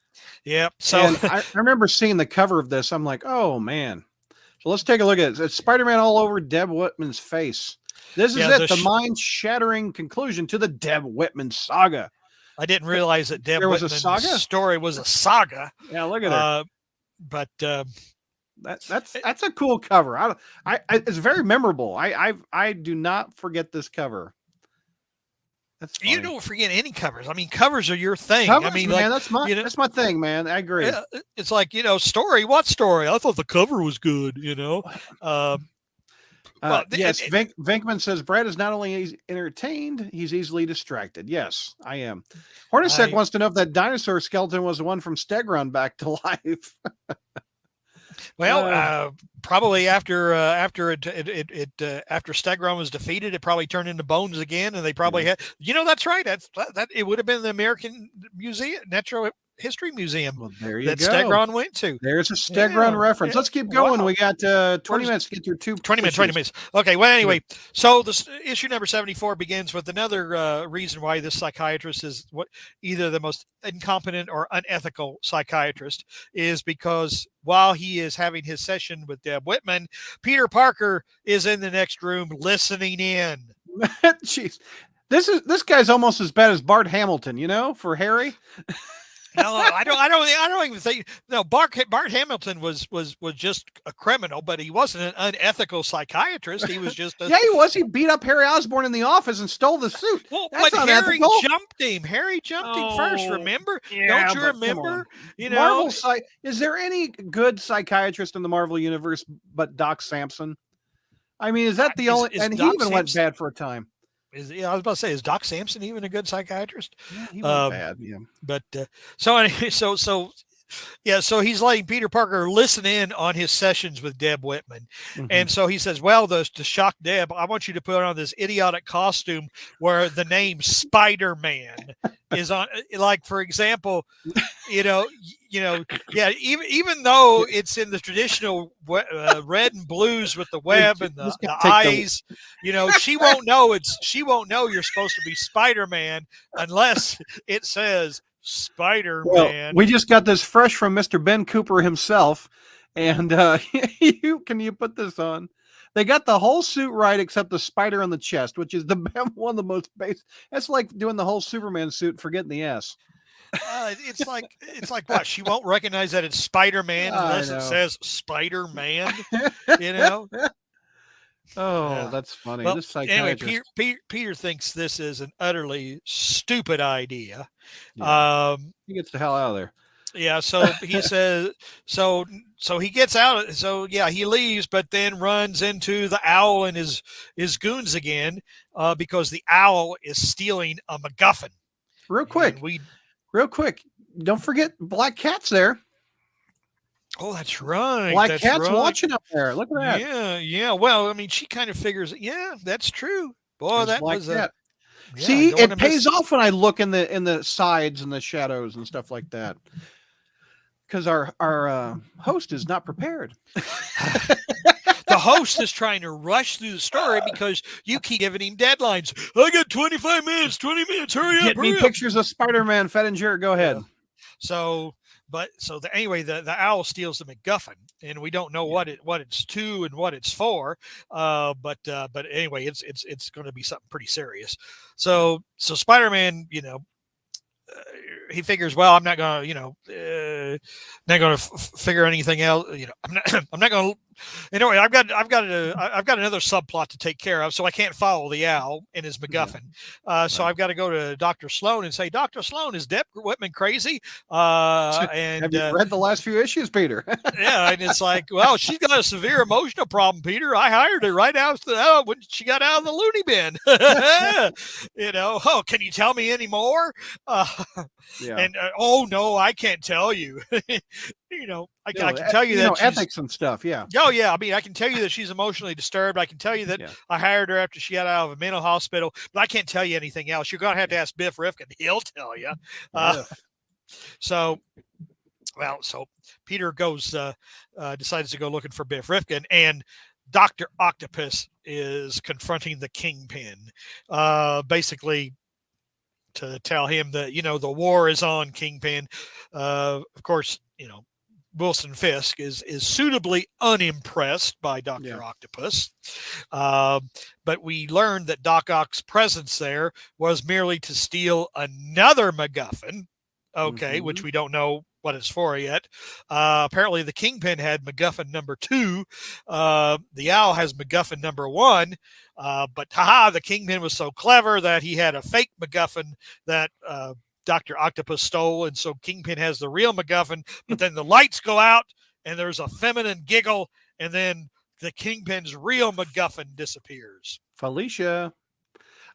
So I remember seeing the cover of this. I'm like, oh man. So let's take a look at it. It's Spider-Man all over Deb Whitman's face. This is the mind-shattering conclusion to the Deb Whitman saga. I didn't realize that Deb Whitman's story was a saga. Yeah, look at her. But that's a cool cover. It's very memorable. I do not forget this cover. That's funny. You don't forget any covers. I mean, covers are your thing. Covers, man, that's my thing, man. I agree. It's like, story. What story? I thought the cover was good. Yes, Venkman says Brad is not only entertained, he's easily distracted. Yes, I am. Hornacek wants to know if that dinosaur skeleton was the one from Stegron back to life. Well, probably after Stegron was defeated, it probably turned into bones again, and they probably had. That's right. That it would have been the American Museum, Natural History Museum. Well, there you that go. Stegron went to. There's a Stegron reference. Let's keep going. Wow. We got 20 minutes to get through 20 minutes. Okay. Well, anyway, so this issue number 74 begins with another reason why this psychiatrist is either the most incompetent or unethical psychiatrist is because while he is having his session with Deb Whitman, Peter Parker is in the next room listening in. Jeez, this guy's almost as bad as Bart Hamilton, for Harry. No, I don't even think. No, Bart Hamilton was just a criminal, but he wasn't an unethical psychiatrist. He was just yeah, he was. He beat up Harry Osborn in the office and stole the suit. Well, but Harry jumped him. Harry jumped him first. Remember? Yeah, don't you remember? Marvel. Is there any good psychiatrist in the Marvel universe but Doc Samson? I mean, is that the only? And he even went bad for a time. I was about to say, is Doc Samson even a good psychiatrist? Yeah, he went bad. Yeah, but so anyway, so he's letting Peter Parker listen in on his sessions with Deb Whitman, and so he says, "Well, to shock Deb, I want you to put on this idiotic costume where the name Spider-Man is on. Like, for example, yeah, even though it's in the traditional red and blues with the web and the eyes, she won't know you're supposed to be Spider-Man unless it says Spider-Man." Well, we just got this fresh from Mr. Ben Cooper himself, and can you put this on? They got the whole suit right except the spider on the chest, which is one of the most basic. That's like doing the whole Superman suit and forgetting the S. It's like what? She won't recognize that it's Spider-Man unless it says Spider-Man. Oh, that's funny. Well, anyway, Peter thinks this is an utterly stupid idea. Yeah. He gets the hell out of there. Yeah, so he says, so he gets out. So yeah, he leaves, but then runs into the Owl and his goons again because the Owl is stealing a MacGuffin. Real quick, don't forget Black Cat's there. Oh, that's right. Black Cat's watching up there. Look at that. Yeah. Well, I mean, she kind of figures, yeah, that's true. Boy, Just that like was that. yeah, See, don't want it to pays miss. off when I look in the sides and the shadows and stuff like that. Because our host is not prepared. The host is trying to rush through the story because you keep giving him deadlines. I got 25 minutes, 20 minutes. Hurry up, Get me hurry up. pictures of Spider-Man, Fed and Jared. Go ahead. Yeah. So anyway, the owl steals the MacGuffin, and we don't know what it's to and what it's for. But anyway, it's going to be something pretty serious. So Spider-Man, he figures, well, I'm not going to, not going to figure anything else. I'm not going to. Anyway, I've got another subplot to take care of, so I can't follow the owl and his MacGuffin. So I've got to go to Dr. Sloan and say, Dr. Sloan, is Deb Whitman crazy? And have you read the last few issues, Peter? yeah, and it's like, well, she's got a severe emotional problem, Peter. I hired her right after when she got out of the loony bin. Oh, can you tell me any more? And oh no, I can't tell you. I can tell you that ethics and stuff. Yeah. Oh yeah. I mean, I can tell you that she's emotionally disturbed. I can tell you that I hired her after she got out of a mental hospital, but I can't tell you anything else. You're going to have to ask Biff Rifkin. He'll tell you. So Peter goes, decides to go looking for Biff Rifkin, and Dr. Octopus is confronting the Kingpin, basically to tell him that, the war is on, Kingpin. Of course, Wilson Fisk is suitably unimpressed by Dr. Octopus. But we learned that Doc Ock's presence there was merely to steal another MacGuffin, which we don't know what it's for yet. Apparently the Kingpin had MacGuffin number 2. The Owl has MacGuffin number 1. But the Kingpin was so clever that he had a fake MacGuffin that Dr. Octopus stole, and so Kingpin has the real MacGuffin, but then the lights go out and there's a feminine giggle, and then the Kingpin's real MacGuffin disappears. Felicia.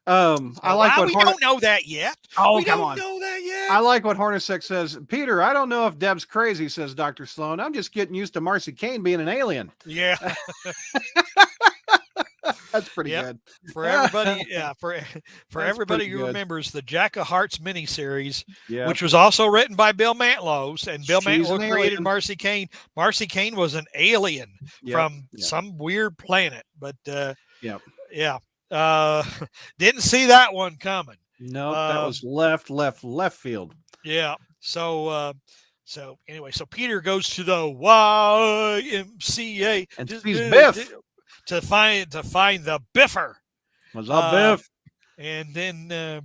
I like what we don't know that yet. Oh, we come don't on. know that yet. I like what Hornacek says. Peter, I don't know if Deb's crazy, says Dr. Sloan. I'm just getting used to Marcy Kane being an alien. Yeah. That's pretty good. For everybody, for everybody who remembers the Jack of Hearts miniseries, which was also written by Bill Mantlo, and Bill Mantlo created Marcy Kane. Marcy Kane was an alien from some weird planet, but didn't see that one coming. No, that was left field. Yeah. So anyway, so Peter goes to the YMCA and sees Biff to find the Biffer. What's up, Biff? And then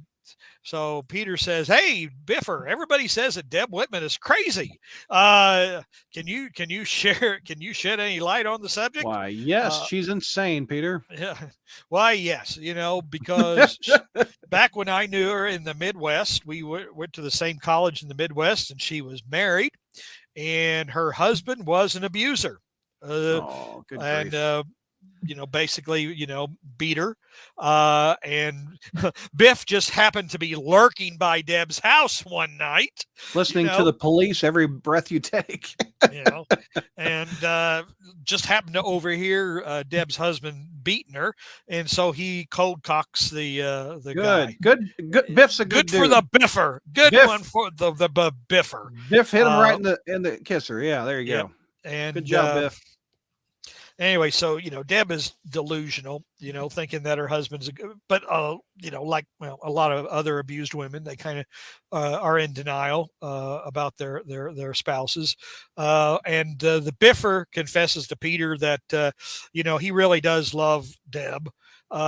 so Peter says, "Hey, Biffer, everybody says that Deb Whitman is crazy. Can you shed any light on the subject?" Why, yes, she's insane, Peter. Yeah. Why, yes, because back when I knew her in the Midwest, we went to the same college in the Midwest, and she was married, and her husband was an abuser. Good grief. Basically, beat her. And Biff just happened to be lurking by Deb's house one night. Listening to the police every breath you take. And just happened to overhear Deb's husband beating her. And so he cold cocks the guy. Good. Biff's a good dude. For the Biffer. Good Biff. One for the Biffer. Biff hit him right in the kisser. Yeah, there you go. And good job, Biff. Anyway, so, Deb is delusional, thinking that her husband's, but, like, a lot of other abused women, they kind of are in denial about their spouses. And the Biffer confesses to Peter that, he really does love Deb.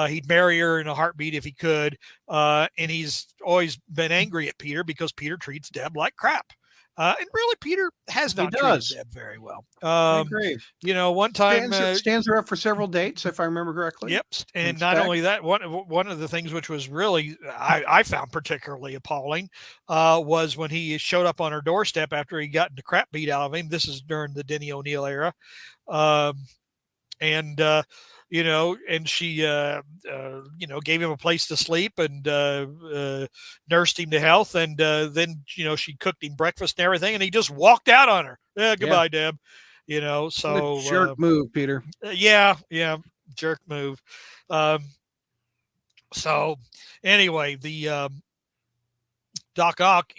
He'd marry her in a heartbeat if he could. And he's always been angry at Peter because Peter treats Deb like crap. And really, Peter has not treated Deb very well. I agree. One time stands her up for several dates, if I remember correctly. Yep, and not only that, one of the things which was really I found particularly appalling was when he showed up on her doorstep after he got the crap beat out of him. This is during the Denny O'Neil era, and she, gave him a place to sleep and nursed him to health. And then, she cooked him breakfast and everything. And he just walked out on her. Yeah, goodbye, Deb. So. Jerk move, Peter. Yeah, jerk move. So anyway, the Doc Ock,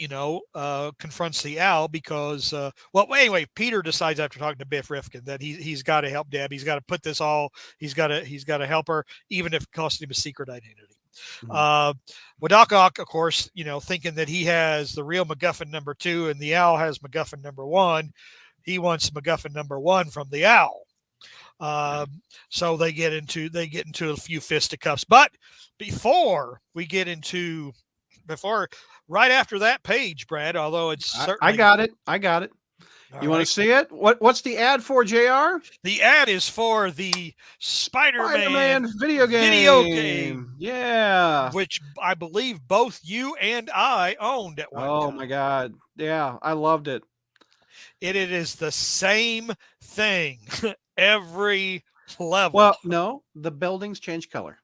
confronts the Owl because, anyway, Peter decides after talking to Biff Rifkin that he's got to help Deb. He's got to put this all. He's got to help her, even if it costs him a secret identity. Well, Doc Ock, of course, thinking that he has the real MacGuffin number 2 and the Owl has MacGuffin number 1, he wants MacGuffin number 1 from the Owl. So they get into a few fisticuffs. But before we get into right after that page, Brad, although it's certainly... I got it. You want to see it? What's the ad for, JR? The ad is for the Spider-Man video game. Yeah. Which I believe both you and I owned at one time. Oh, my God. Yeah, I loved it. It is the same thing every level. Well, no, the buildings change color.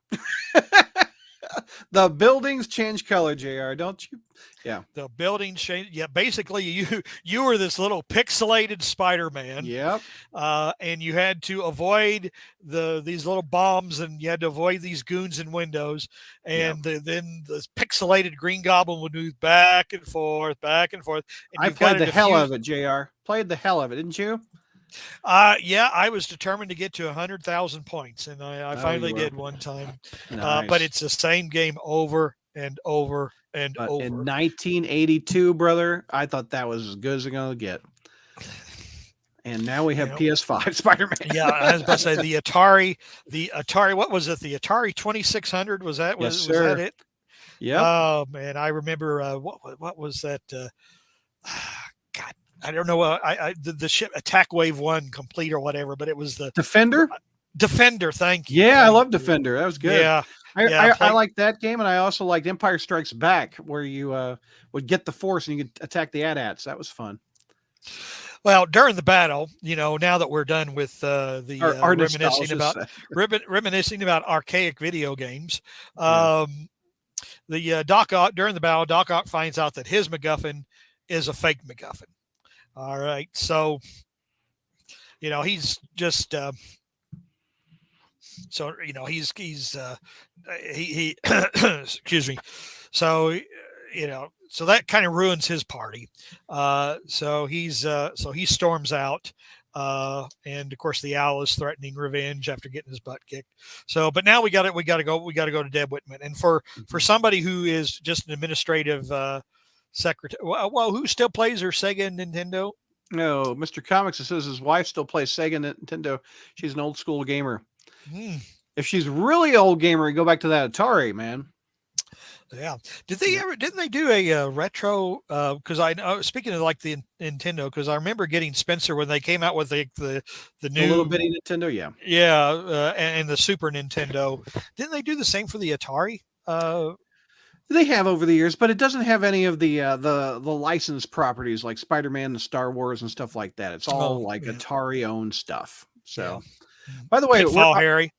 The buildings change color, JR, don't you? Yeah. The buildings change. Yeah, basically you were this little pixelated Spider-Man. Yep. And you had to avoid these little bombs, and you had to avoid these goons in windows. And then the pixelated Green Goblin would move back and forth. And I played the hell out of it, JR. Played the hell of it, didn't you? Yeah, I was determined to get to 100,000 points, and I finally did one time. Nice. But it's the same game over and over and over. In 1982, brother, I thought that was as good as it's going to get. And now we have PS5 Spider-Man. Yeah, I was about to say the Atari. What was it? The Atari 2600 was that? Yes, was that it? Yeah. Oh man, I remember. What was that? God. I don't know. The ship Attack Wave 1 complete or whatever, but it was the Defender. Defender, thank you. Yeah, I love Defender. That was good. Yeah, I liked that game, and I also liked Empire Strikes Back, where you would get the Force and you could attack the AT-ATs. That was fun. Well, during the battle, now that we're done with our reminiscing about archaic video games, the Doc Ock during the battle, Doc Ock finds out that his MacGuffin is a fake MacGuffin. All right, so he's just he excuse me. So so that kind of ruins his party. So he storms out, and of course the Owl is threatening revenge after getting his butt kicked. So, but now we got to go to Deb Whitman, and for somebody who is just an administrative secretary. Well, who still plays her Sega and Nintendo? No, Mr. Comics says his wife still plays Sega and Nintendo. She's an old school gamer. If she's really old gamer, you go back to that Atari, man. Yeah. Didn't they do a retro? Because I know, speaking of like the Nintendo, because I remember getting Spencer when they came out with the new little bitty Nintendo. Yeah. Yeah. And the Super Nintendo. Didn't they do the same for the Atari? They have over the years, but it doesn't have any of the licensed properties like Spider-Man and Star Wars and stuff like that. It's all Atari owned stuff. So, by the way, Harry.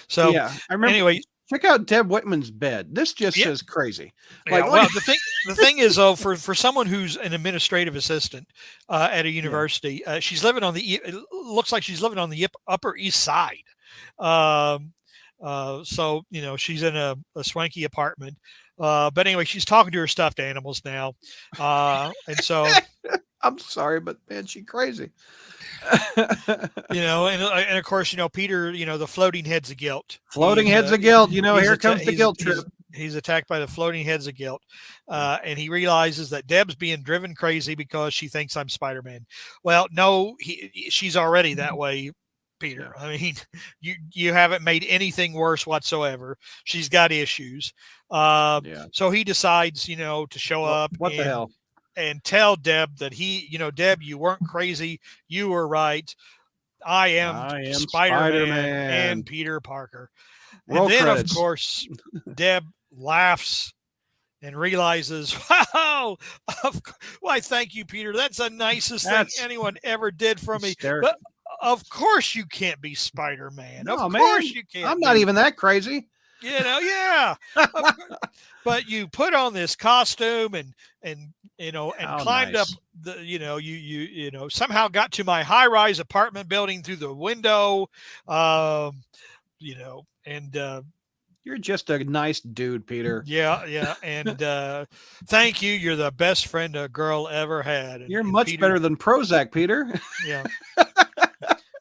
So yeah, I remember. Anyway, check out Deb Whitman's bed. This just is crazy. The thing is, though, for someone who's an administrative assistant at a university, she's living on it looks like she's living on the Upper East Side. So she's in a swanky apartment. But anyway, she's talking to her stuffed animals now. And so I'm sorry, but man, she's crazy. And of course, Peter, the floating heads of guilt. Heads of guilt. Here comes the guilt trip. He's attacked by the floating heads of guilt. And he realizes that Deb's being driven crazy because she thinks I'm Spider-Man. Well, no, she's already that way, Peter. I mean, you haven't made anything worse whatsoever. She's got issues. So he decides, to show up. What the hell? And tell Deb that Deb, you weren't crazy. You were right. I am Spider-Man and Peter Parker. Roll and then, credits. Of course, Deb laughs and realizes, wow, why, thank you, Peter. That's the nicest thing anyone ever did for me. But of course you can't be Spider-Man. No, of course you can't. I'm not even that crazy. Yeah. But you put on this costume and climbed up the, you somehow got to my high-rise apartment building through the window, You're just a nice dude, Peter. Yeah. And thank you. You're the best friend a girl ever had. You're And much Peter, better than Prozac, Peter. yeah.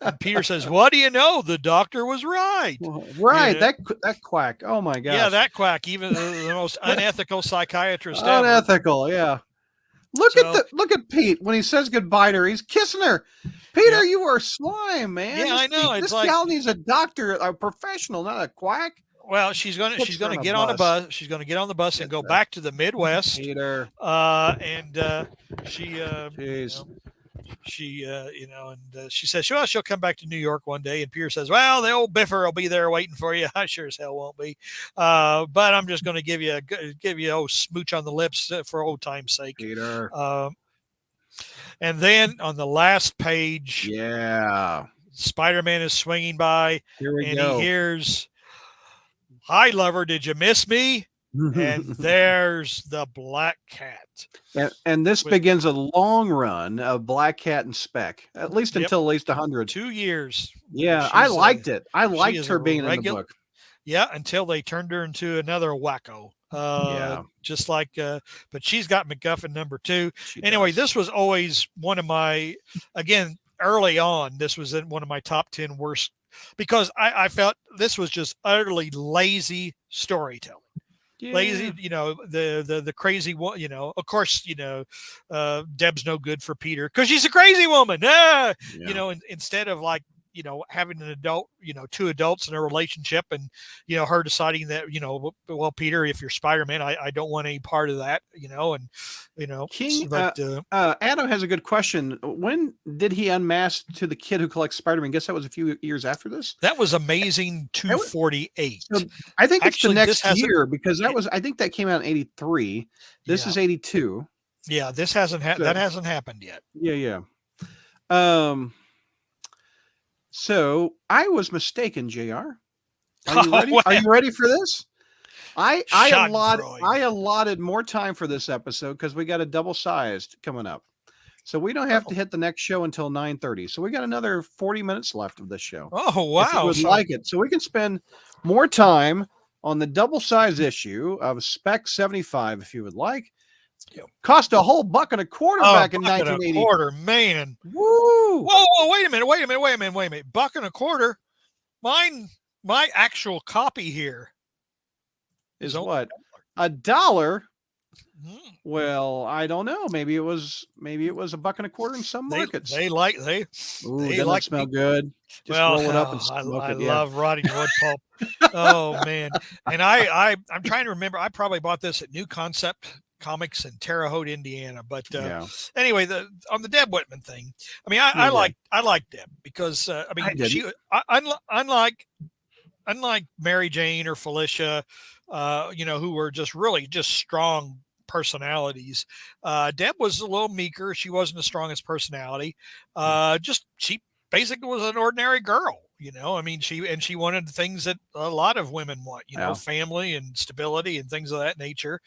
And Peter says, "What do you know? The doctor was right." Right. You know? That quack. Oh my gosh. Yeah, that quack. Even the most unethical psychiatrist ever. Unethical. Yeah. Look at Pete when he says goodbye to her. He's kissing her. Peter, you are slime, man. Yeah, I know. This gal needs a doctor, a professional, not a quack. Well, she's gonna get on a bus. She's gonna get on the bus and go back to the Midwest. Peter. She she says, she'll come back to New York one day. And Peter says, well, the old Biffer will be there waiting for you. I sure as hell won't be. But I'm just going to give you a smooch on the lips for old time's sake. Peter. And then on the last page, Spider-Man is swinging by and he hears, "Hi, lover, did you miss me?" And there's the Black Cat. And this begins a long run of Black Cat and Speck, at least until at least 100. 2 years. Yeah, I liked it. I liked her being in the book. Yeah, until they turned her into another wacko. Just like, but she's got MacGuffin number 2. Anyway, this was always one of my, again, early on, this was in one of my top 10 worst, because I felt this was just utterly lazy storytelling. Lazy, the crazy one, of course, Deb's no good for Peter because she's a crazy woman. Instead of like, having an adult, 2 adults in a relationship and, her deciding that, well, Peter, if you're Spider-Man, I don't want any part of that, King, Adam has a good question. When did he unmask to the kid who collects Spider-Man? Guess that was a few years after this. That was Amazing 248. So I think it's the next year because I think that came out in 83. This is 82. Yeah, this hasn't that hasn't happened yet. Yeah. So I was mistaken, JR. Are you ready? Are you ready for this? I allotted more time for this episode because we got a double-sized coming up. So we don't have to hit the next show until 9:30. So we got another 40 minutes left of this show. Oh, wow. If you would like it. So we can spend more time on the double-size issue of Spec 75 if you would like. Cost a whole $1.25 back in 1980. $1.25, man. Woo! Whoa, wait a minute. $1.25. My actual copy here is what? $1? Well, I don't know. Maybe it was $1.25 in some markets. They like smell good. Just roll it up and smoke I love rotting wood pulp. Oh man. And I'm trying to remember. I probably bought this at New Concept Comics in Terre Haute, Indiana. But anyway, on the Deb Whitman thing, I mean, I like Deb because she unlike Mary Jane or Felicia, who were just really just strong personalities. Deb was a little meeker. She wasn't the strongest personality. She basically was an ordinary girl. She wanted things that a lot of women want, family and stability and things of that nature.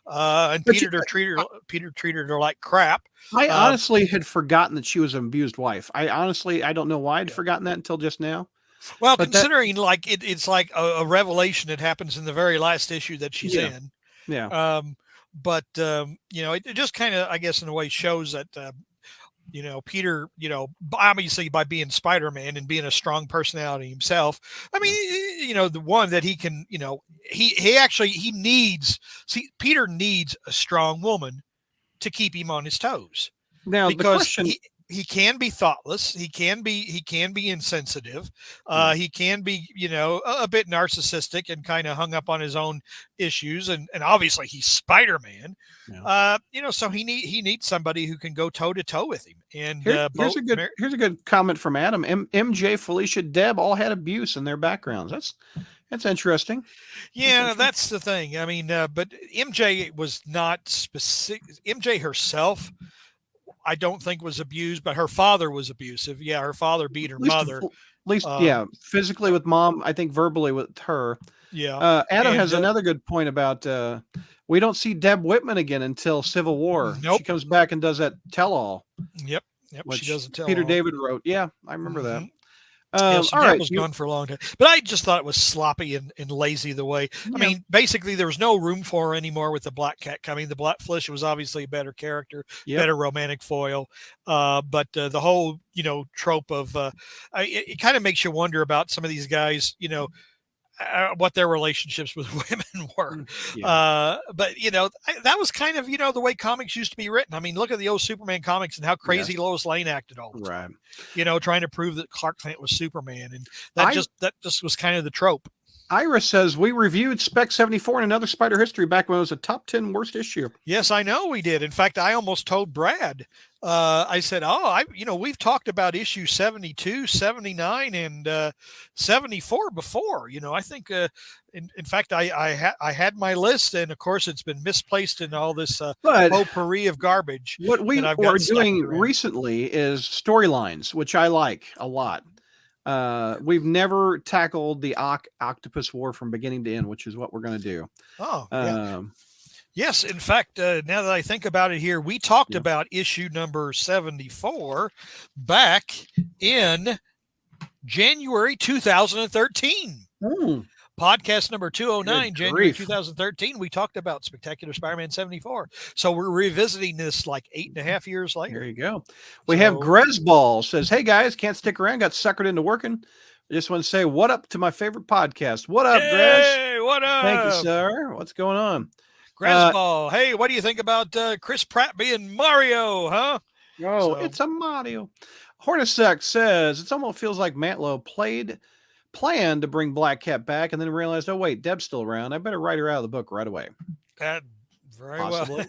And Peter treated her like crap. I honestly had forgotten that she was an abused wife. I don't know why I'd forgotten that until just now. Well, but considering it's like a revelation that happens in the very last issue that she's in. Yeah. It just kind of, I guess, in a way shows that, Peter, obviously by being Spider-Man and being a strong personality himself, I mean, the one that he can, Peter needs a strong woman to keep him on his toes. Now, because he can be thoughtless. He can be insensitive. He can be, a bit narcissistic and kind of hung up on his own issues. And obviously he's Spider-Man. So he needs somebody who can go toe to toe with him. And here's a good comment from Adam. MJ, Felicia, Deb all had abuse in their backgrounds. That's interesting. Yeah, that's the thing. I mean, but MJ was not specific. MJ herself, I don't think was abused, but her father was abusive. Yeah, her father beat her mother. At least, physically with mom. I think verbally with her. Yeah. Adam has another good point about we don't see Deb Whitman again until Civil War. Nope. She comes back and does that tell-all. Yep. She does a tell-all. Peter David wrote. Yeah, I remember that. So Deb was gone for a long time, but I just thought it was sloppy and lazy the way. I mean, basically there was no room for her anymore with the Black Cat coming. The Black Flesh was obviously a better character, better romantic foil. But the whole, trope of it kind of makes you wonder about some of these guys, what their relationships with women were. But that was kind of, the way comics used to be written. I mean, look at the old Superman comics and how crazy Lois Lane acted all the time, trying to prove that Clark Kent was Superman. And that just was kind of the trope. Ira says we reviewed Spec 74 and Another Spider History back when it was a top 10 worst issue. Yes, I know we did. In fact, I almost told Brad, I said, we've talked about issue 72, 79, and 74 before. I think, in fact, I had my list, and of course, it's been misplaced in all this potpourri of garbage. What we are doing recently is storylines, which I like a lot. We've never tackled the Octopus War from beginning to end, which is what we're going to do. Yes, in fact, now that I think about it here, we talked about issue number 74 back in January 2013. Podcast number 209, January 2013. We talked about Spectacular Spider-Man 74. So we're revisiting this like 8.5 years later. There you go. We have Gresball says, hey guys, can't stick around. Got suckered into working. I just want to say what up to my favorite podcast. What up, Gres? Hey, what up? Thank you, sir. What's going on? Gresball. Hey, what do you think about Chris Pratt being Mario, huh? It's a Mario. Hornacek says, it almost feels like Mantlo planned to bring Black Cat back and then realized, oh wait, Deb's still around. I better write her out of the book right away. Very possibly. Well.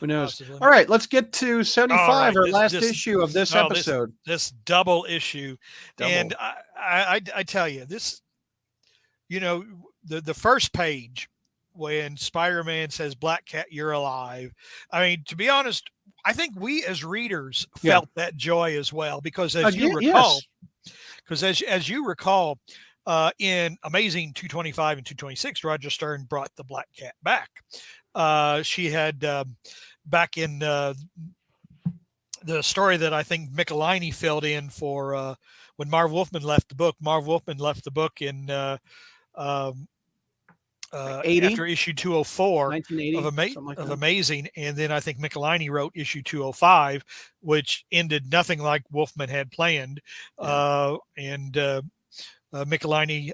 Who knows? Possibly. All right, let's get to 75, our last issue of this episode. This double issue. And I tell you, this, the first page when Spider-Man says, Black Cat, you're alive. I mean, to be honest, I think we as readers felt that joy as well, because as you recall, as you recall, in Amazing 225 and 226, Roger Stern brought the Black Cat back. She had back in the story that I think Michelini filled in for when Marv Wolfman left the book. Marv Wolfman left the book in after issue 204 of Amazing, and then I think Michelini wrote issue 205, which ended nothing like Wolfman had planned. And Michelini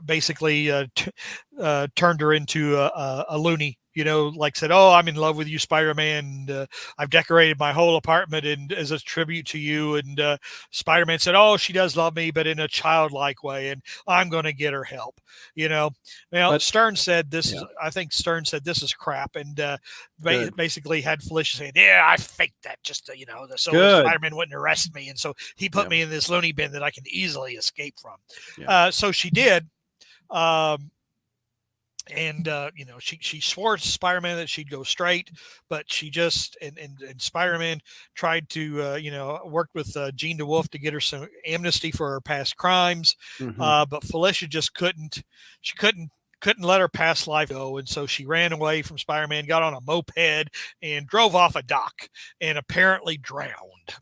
basically turned her into a loony. Said, oh, I'm in love with you, Spider-Man. And, I've decorated my whole apartment and as a tribute to you. And Spider-Man said, oh, she does love me, but in a childlike way. And I'm going to get her help. Stern said this. I think Stern said this is crap. And basically had Felicia saying, yeah, I faked that just to, so Spider-Man wouldn't arrest me. And so he put me in this loony bin that I can easily escape from. So she did. And she swore to Spider-Man that she'd go straight, but she just and Spider-Man tried to work with Jean DeWolf to get her some amnesty for her past crimes. But Felicia just couldn't let her past life go, and so she ran away from Spider-Man, got on a moped, and drove off a dock and apparently drowned.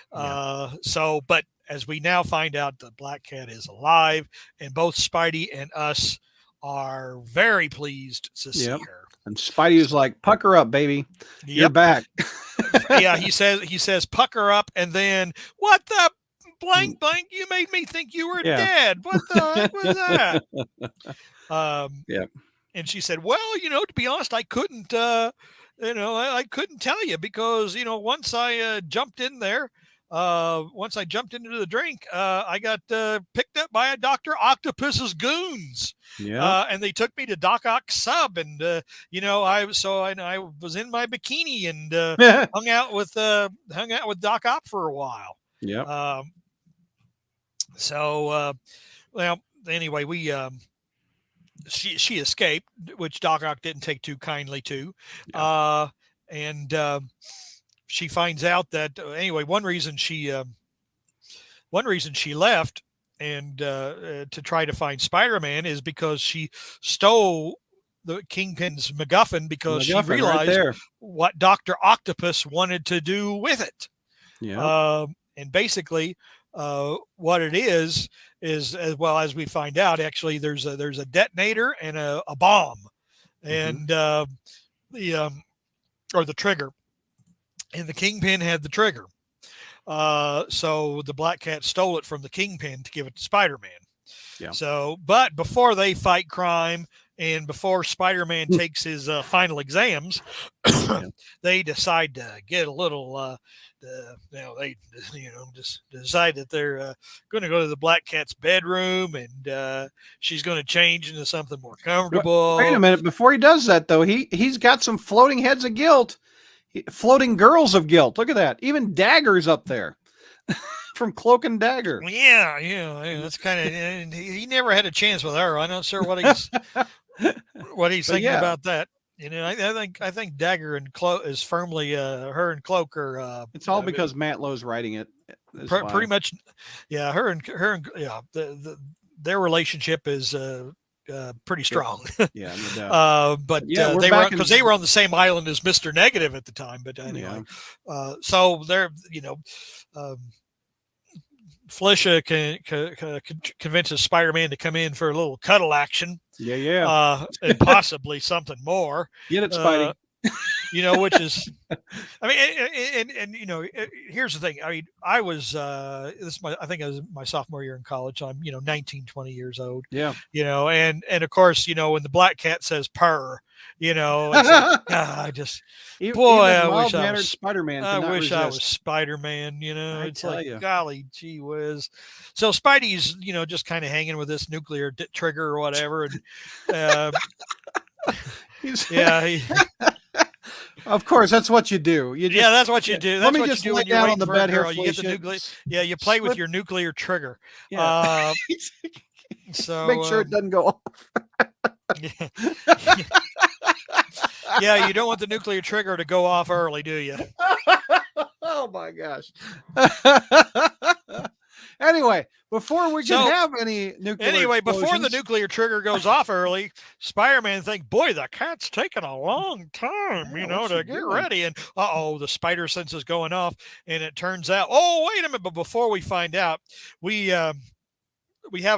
But as we now find out, the Black Cat is alive, and both Spidey and us are very pleased to see her. And Spidey was like, pucker up, baby. You're back. He says pucker up, and then what the blank you made me think you were dead. What the heck was that? And she said, well, to be honest, I couldn't I couldn't tell you because once I jumped in there, once I jumped into the drink, I got picked up by a Dr. Octopus's goons. And they took me to Doc Ock's sub, and I was in my bikini and hung out with Doc Ock for a while. Anyway, we she escaped, which Doc Ock didn't take too kindly to. She finds out that one reason she left and to try to find Spider-Man is because she stole the Kingpin's MacGuffin because she realized what Dr. Octopus wanted to do with it. And basically what it is as well as we find out, actually, there's a detonator and a bomb, and the or the trigger, and the Kingpin had the trigger. So the Black Cat stole it from the Kingpin to give it to Spider-Man. Yeah. So, but before they fight crime and before Spider-Man takes his final exams, they decide to get a little, they just decide that they're going to go to the Black Cat's bedroom, and she's going to change into something more comfortable. Wait a minute. Before he does that, though, he's got some floating heads of guilt. Floating girls of guilt. Look at that. Even Dagger's up there from Cloak and Dagger. Yeah. That's kind of. He never had a chance with her. I'm not sure what he's thinking about that. I think Dagger and Cloak is firmly. Her and Cloak are. It's all because Matt Lowe's writing it. Pretty much. Yeah. Her and their relationship is. Pretty strong. Yeah, no doubt. But they were on the same island as Mr. Negative at the time. But anyway, so they're Felicia convinces Spider-Man to come in for a little cuddle action. Yeah. And possibly something more. Get it, Spidey. Which is, I mean, and here's the thing. I mean, I was, I think it was my sophomore year in college. So I'm, 19, 20 years old. Yeah. And of course, when the Black Cat says purr, it's like, I wish I was Spider-Man. I wish I was Spider-Man. It's like, golly gee whiz. So Spidey's, just kind of hanging with this nuclear trigger or whatever, and of course, that's what you do. That's what you do. That's let me what just you do lay when you're down on the bed here. You get the nuclear. Yeah, you play with your nuclear trigger. Yeah. So make sure it doesn't go off. Yeah, you don't want the nuclear trigger to go off early, do you? Oh my gosh. Anyway, before we can have any nuclear before the nuclear trigger goes off early, Spider-Man thinks, boy, the cat's taking a long time, to get ready. And the spider sense is going off. And it turns out, wait a minute. But before we find out, we have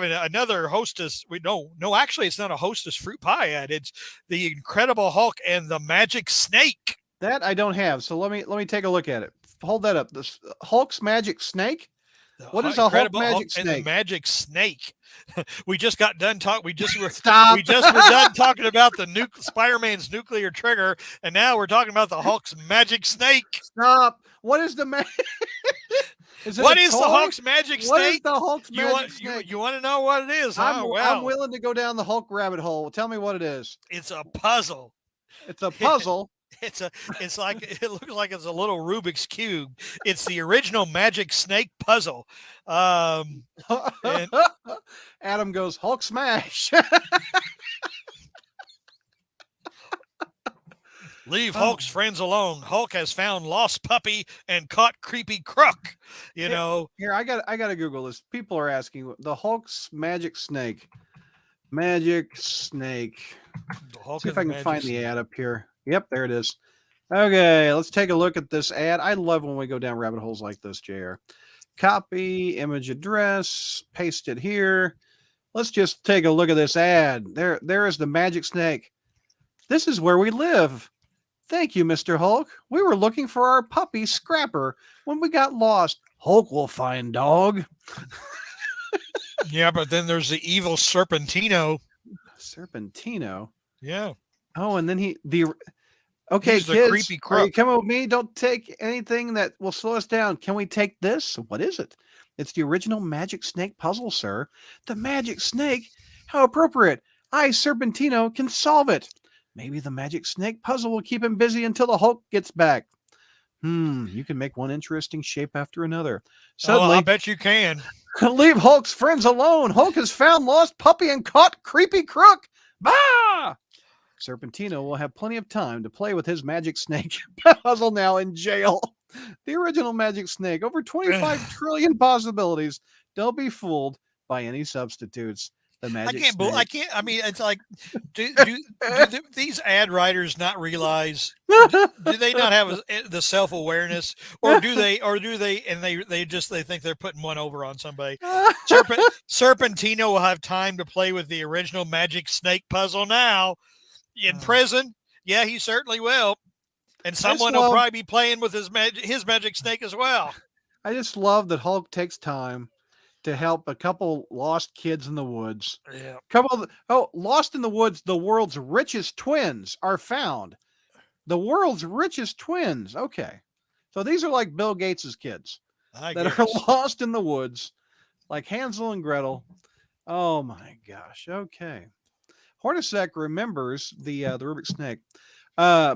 another hostess. Actually, it's not a hostess fruit pie ad. It's the Incredible Hulk and the Magic Snake. That I don't have. So let me take a look at it. Hold that up. This Hulk's Magic Snake. What is a Hulk Magic Snake? And the Magic Snake. We just got done talking. We just were Stop. done talking about the Spider-Man's nuclear trigger, and now we're talking about the Hulk's Magic Snake. Stop. What is the What is the Hulk's Magic Snake? What is the Hulk's Magic Snake? You want to know what it is? I'm willing to go down the Hulk rabbit hole. Tell me what it is. It's a puzzle. It's a puzzle. It looks like it's a little Rubik's Cube. It's the original Magic Snake puzzle. And Adam goes, Hulk smash. Leave Hulk's friends alone. Hulk has found lost puppy and caught creepy crook. Here, I got to Google this. People are asking the Hulk's Magic Snake. Magic Snake. See if I can find the ad up here. Yep, there it is. Okay, let's take a look at this ad. I love when we go down rabbit holes like this, JR. Copy, image address, paste it here. Let's just take a look at this ad. There is the Magic Snake. This is where we live. Thank you, Mr. Hulk. We were looking for our puppy, Scrapper, when we got lost. Hulk will find dog. Yeah, but then there's the evil Serpentino. Serpentino? Yeah. Oh, and then okay, he's kids, the creepy crook. Are you coming with me? Don't take anything that will slow us down. Can we take this? What is it? It's the original Magic Snake puzzle, sir. The Magic Snake? How appropriate. I, Serpentino, can solve it. Maybe the Magic Snake puzzle will keep him busy until the Hulk gets back. You can make one interesting shape after another. Suddenly, I bet you can. Leave Hulk's friends alone. Hulk has found lost puppy and caught creepy crook. Bah! Serpentino will have plenty of time to play with his Magic Snake puzzle now in jail. The original Magic Snake. Over 25 trillion possibilities. Don't be fooled by any substitutes. The magic I snake. can't. I mean, it's like, these ad writers not realize? Do they not have the self awareness, or do they? And they think they're putting one over on somebody. Serpentino will have time to play with the original magic snake puzzle now in prison. Yeah, he certainly will. And someone will probably be playing with his magic snake as well. I just love that Hulk takes time to help a couple lost kids in the woods. Yeah. Lost in the woods, the world's richest twins are found. The world's richest twins. Okay. So these are like Bill Gates's kids I that guess. are lost in the woods, like Hansel and Gretel. Oh my gosh. Okay. Hornacek remembers the Rubik's Snake.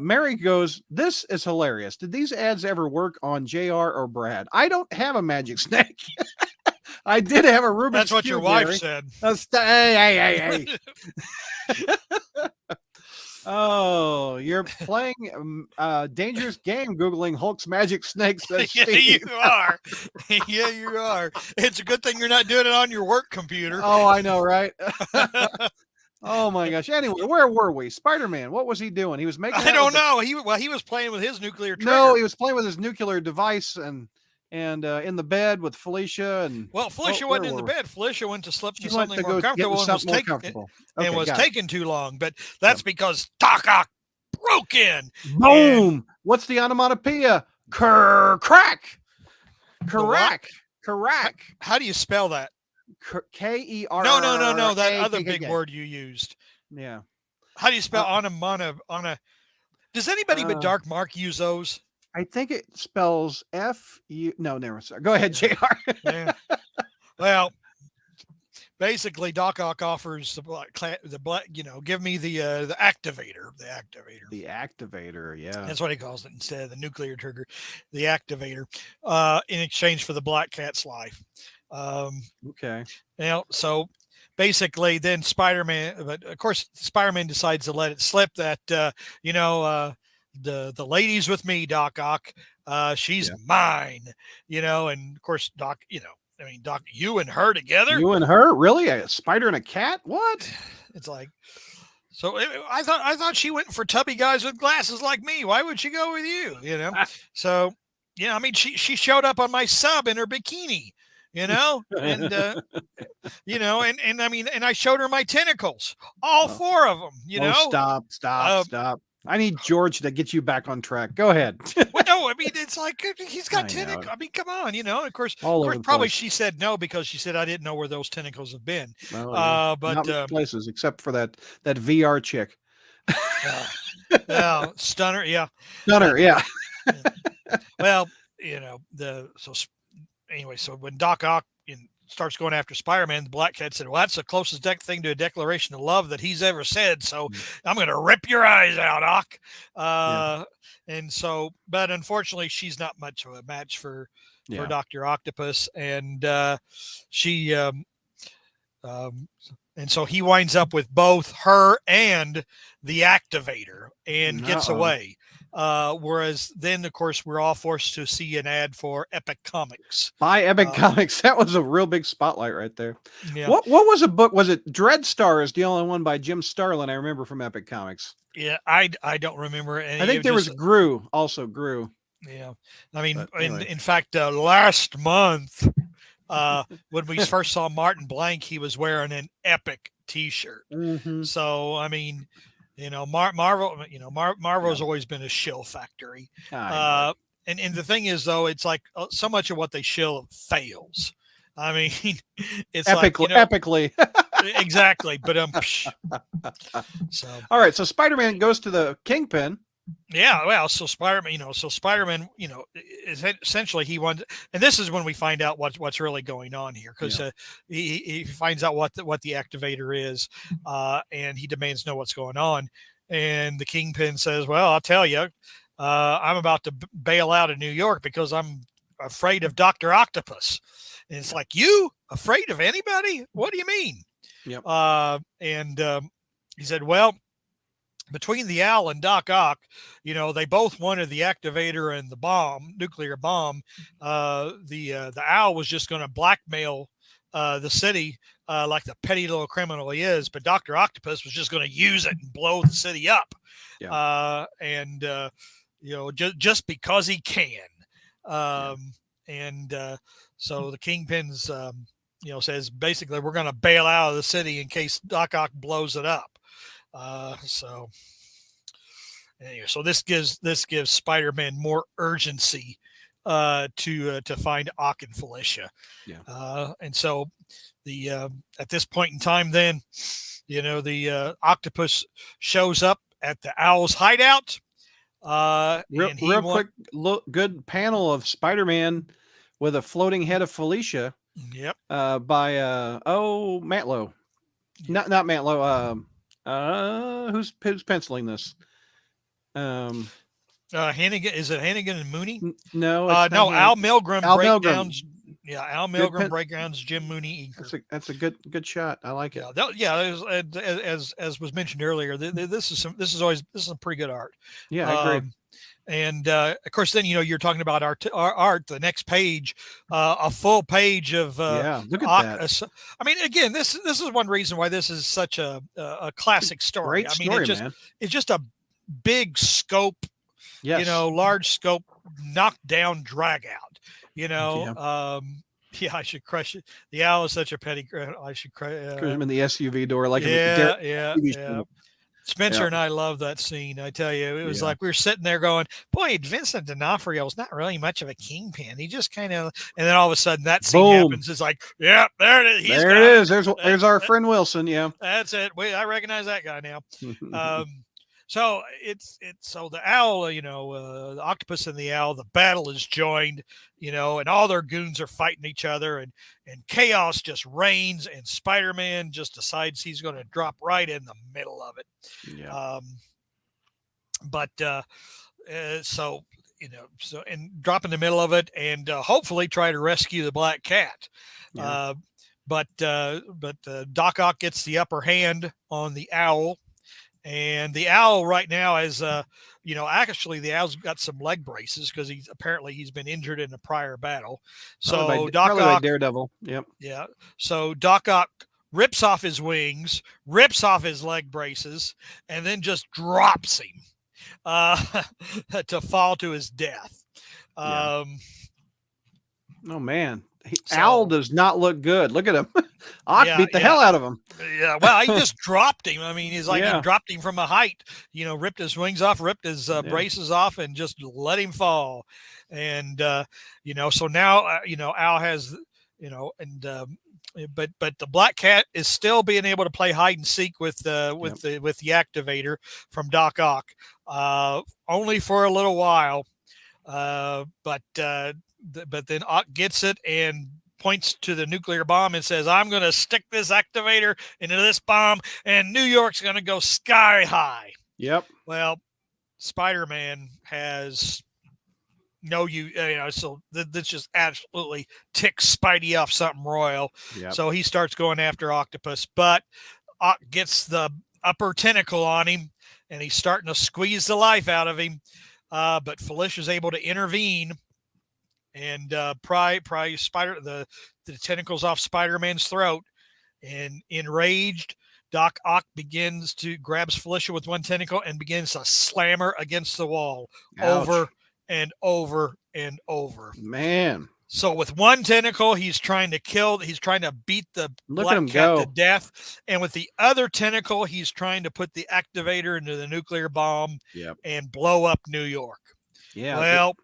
Mary goes, "This is hilarious. Did these ads ever work on JR or Brad? I don't have a magic snake. I did have a Rubik's That's what Cube, your wife Gary. said. Hey. Oh, you're playing a dangerous game Googling Hulk's magic snake, says Yeah, Steve. you are. Yeah, you are. It's a good thing you're not doing it on your work computer. Oh, I know, right? Oh my gosh. Anyway, where were we? Spider-Man, what was he doing? He was making I don't know. He was playing with his nuclear trigger. No, he was playing with his nuclear device and in the bed with Felicia. And Felicia wasn't in the bed. Felicia went to slip into something more comfortable and was taking too long. But that's because Doc Ock broke in. Boom! What's the onomatopoeia? Crack. How do you spell that? K-E-R. No. That other big word you used. Yeah. How do you spell onomatopoeia? Does anybody but Dark Mark use those? I think it spells F-U. No, never. Sorry. Go ahead, JR. Yeah. Well, basically, Doc Ock offers the black. Give me the activator. The activator. Yeah. That's what he calls it instead of the nuclear trigger. The activator, in exchange for the Black Cat's life. Okay. So basically, then Spider-Man, but of course, Spider-Man decides to let it slip that the lady's with me, Doc Ock. She's mine, and of course, Doc, Doc, you and her together. You and her? Really? A spider and a cat? What? It's like, so I thought she went for tubby guys with glasses like me. Why would she go with you? So, yeah, I mean, she showed up on my sub in her bikini, and and I mean, and I showed her my tentacles, all four of them, Stop. I need George to get you back on track. Go ahead. Well, no, I mean, it's like he's got tentacles. I mean, come on, of course, probably she said no because she said I didn't know where those tentacles have been. Well, but not places except for that VR chick. Stunner, yeah. Stunner, yeah. Well, so when Doc Ock starts going after Spider-Man, the Black Cat said, "Well, that's the closest thing to a declaration of love that he's ever said. So I'm going to rip your eyes out, Ock." And so, but unfortunately, she's not much of a match for Dr. Octopus, and she, and so he winds up with both her and the activator and gets away. Whereas then, of course, we're all forced to see an ad for Epic Comics. Buy Epic Comics. That was a real big spotlight right there. Yeah. What was a book? Was it Dreadstar is the only one by Jim Starlin I remember from Epic Comics? Yeah, I don't remember any. I think there was Gru. Yeah. I mean, anyway. in fact, last month, when we first saw Martin Blank, he was wearing an Epic T-shirt. Mm-hmm. So, I mean, Marvel, Marvel's always been a shill factory. And the thing is, though, it's like so much of what they shill fails. I mean, it's epically. Exactly. But so all right. So Spider-Man goes to the Kingpin. Yeah, well, so Spider-Man, essentially he wants, and this is when we find out what's really going on here, because he finds out what the activator is, and he demands to know what's going on, and the Kingpin says, "Well, I'll tell you, I'm about to bail out of New York because I'm afraid of Dr. Octopus," and it's like, you afraid of anybody? What do you mean? Yep. And he said, "Well, between the Owl and Doc Ock, they both wanted the activator and the nuclear bomb. The Owl was just going to blackmail the city like the petty little criminal he is, but Dr. Octopus was just going to use it and blow the city up. Yeah. Just because he can. So the Kingpin's, says basically we're going to bail out of the city in case Doc Ock blows it up. So this gives Spider-Man more urgency to find Ock and Felicia. And so at this point in time, then the Octopus shows up at the Owl's hideout. Real quick, good panel of Spider-Man with a floating head of Felicia. Yep. By Matlow. Not Matlow. Who's penciling this? Hannigan. Is it Hannigan and Mooney? No. No. Al Milgrom. Al breakdowns. Yeah, Al Milgrom breakdowns. Jim Mooney. That's a good shot. I like it. As was mentioned earlier, this is some pretty good art. Yeah, I agree. And of course, then you're talking about our art. The next page, a full page of look at that. I mean, again, this is one reason why this is such a classic story. Great story, man. It's just a big scope, large scope, knockdown drag out. I should crush it. The Owl is such a petty. I should crush him in the SUV door, like Spencer and I love that scene. I tell you, it was like we were sitting there going, "Boy, Vincent D'Onofrio is not really much of a kingpin. He just kind of." And then all of a sudden, that scene happens. It's like, "Yeah, there it is. There it is. There's our friend Wilson. Yeah, that's it. I recognize that guy now." So so the Owl, the Octopus and the Owl, the battle is joined, and all their goons are fighting each other, and chaos just reigns, and Spider-Man just decides he's going to drop right in the middle of it. Yeah. And drop in the middle of it, and hopefully try to rescue the Black Cat. Yeah. But Doc Ock gets the upper hand on the Owl. And the Owl right now is, actually the Owl's got some leg braces because he's been injured in a prior battle. So Doc Ock, Daredevil. Yep. Yeah. So Doc Ock rips off his wings, rips off his leg braces, and then just drops him to fall to his death. Oh man. Owl does not look good. Look at him. Ock beat the hell out of him. Yeah, well, he just dropped him. I mean, he's like he dropped him from a height. Ripped his wings off, ripped his braces off, and just let him fall. And so now Owl has but the Black Cat is still being able to play hide and seek with the activator from Doc Ock, only for a little while. But then Ock gets it and points to the nuclear bomb and says, "I'm going to stick this activator into this bomb, and New York's going to go sky high." Yep. Well, Spider-Man has so this just absolutely ticks Spidey off something royal. Yep. So he starts going after Octopus, but Ock gets the upper tentacle on him, and he's starting to squeeze the life out of him. But Felicia's able to intervene and pry the tentacles off Spider-Man's throat. And enraged, Doc Ock grabs Felicia with one tentacle and begins to slam her against the wall. Ouch. Over and over and over. Man. So with one tentacle, he's trying to beat the Black Cat to death. And with the other tentacle, he's trying to put the activator into the nuclear bomb and blow up New York. Yeah. Well,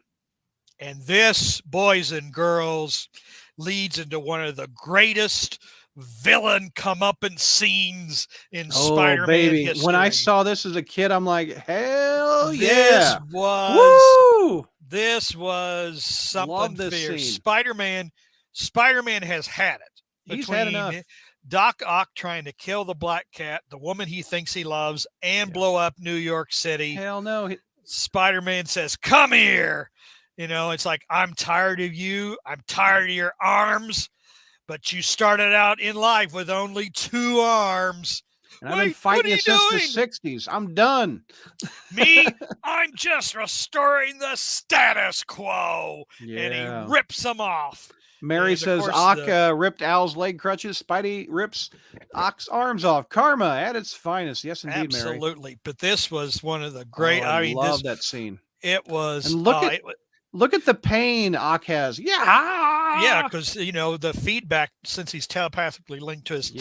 and this, boys and girls, leads into one of the greatest villain comeuppance scenes in Spider-Man history. When I saw this as a kid, I'm like, hell yeah. This was something fierce. Spider-Man has had it. He's had enough. Doc Ock trying to kill the Black Cat, the woman he thinks he loves, and blow up New York City. Hell no. Spider-Man says, "Come here." It's like, "I'm tired of you. I'm tired of your arms. But you started out in life with only 2 arms. And I've been fighting you since the 60s. I'm done." "Me? I'm just restoring the status quo." Yeah. And he rips them off. Mary And of says course, Ock ripped Owl's leg crutches. Spidey rips Ock's arms off. Karma at its finest. Yes, indeed, Mary. absolutely. But this was one of the Oh, great. I mean, love that scene. it was. And look at the pain Ock has. Yeah, Yeah. because the feedback, since he's telepathically linked to his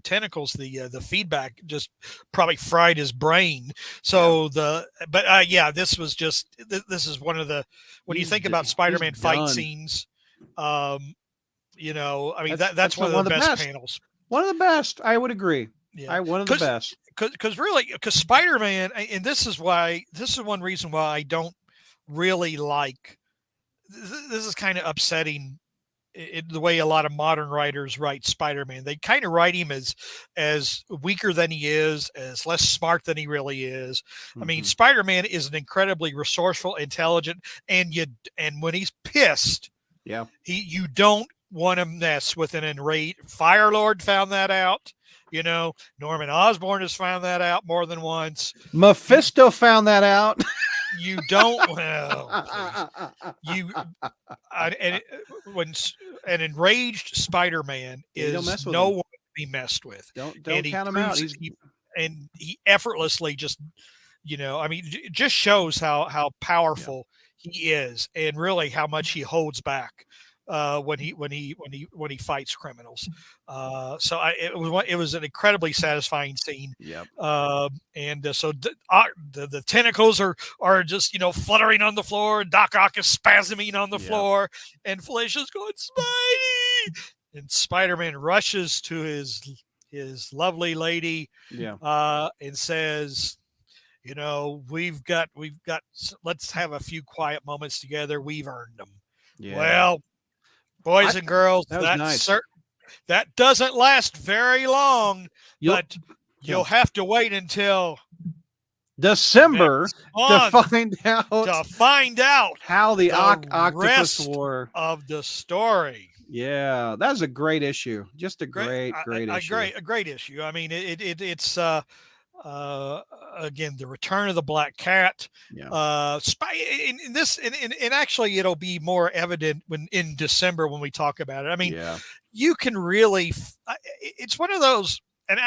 tentacles, the feedback just probably fried his brain. So this was just this is one of the when you think about Spider-Man fight scenes, I mean that's one of the best panels. One of the best, I would agree. Yeah, one of the best. Because Spider-Man, and this is one reason why I don't really like. This is kind of upsetting the way a lot of modern writers write Spider-Man. They kind of write him as weaker than he is, as less smart than he really is. I mean, Spider-Man is an incredibly resourceful, intelligent, and when he's pissed, you don't want to mess with an enraged Firelord. Found that out. Norman Osborn has found that out more than once. Mephisto found that out. You don't. When an enraged Spider-Man is no one to be messed with. Don't count him out. He effortlessly just, it just shows how powerful he is, and really how much he holds back when he fights criminals. It was an incredibly satisfying scene. So the tentacles are just fluttering on the floor. Doc Ock is spasming on the floor, and Felicia's going, Spidey, and Spider-Man rushes to his lovely lady, and says, we've got let's have a few quiet moments together. We've earned them. Well, boys and girls, that's nice. That doesn't last very long, but you'll have to wait until December to find out how the Octopus War of the story. Yeah, that's a great issue. Just a great issue. A great issue. I mean, it's again, the return of the Black Cat. And actually it'll be more evident in December when we talk about it. I mean, you can really, it's one of those, and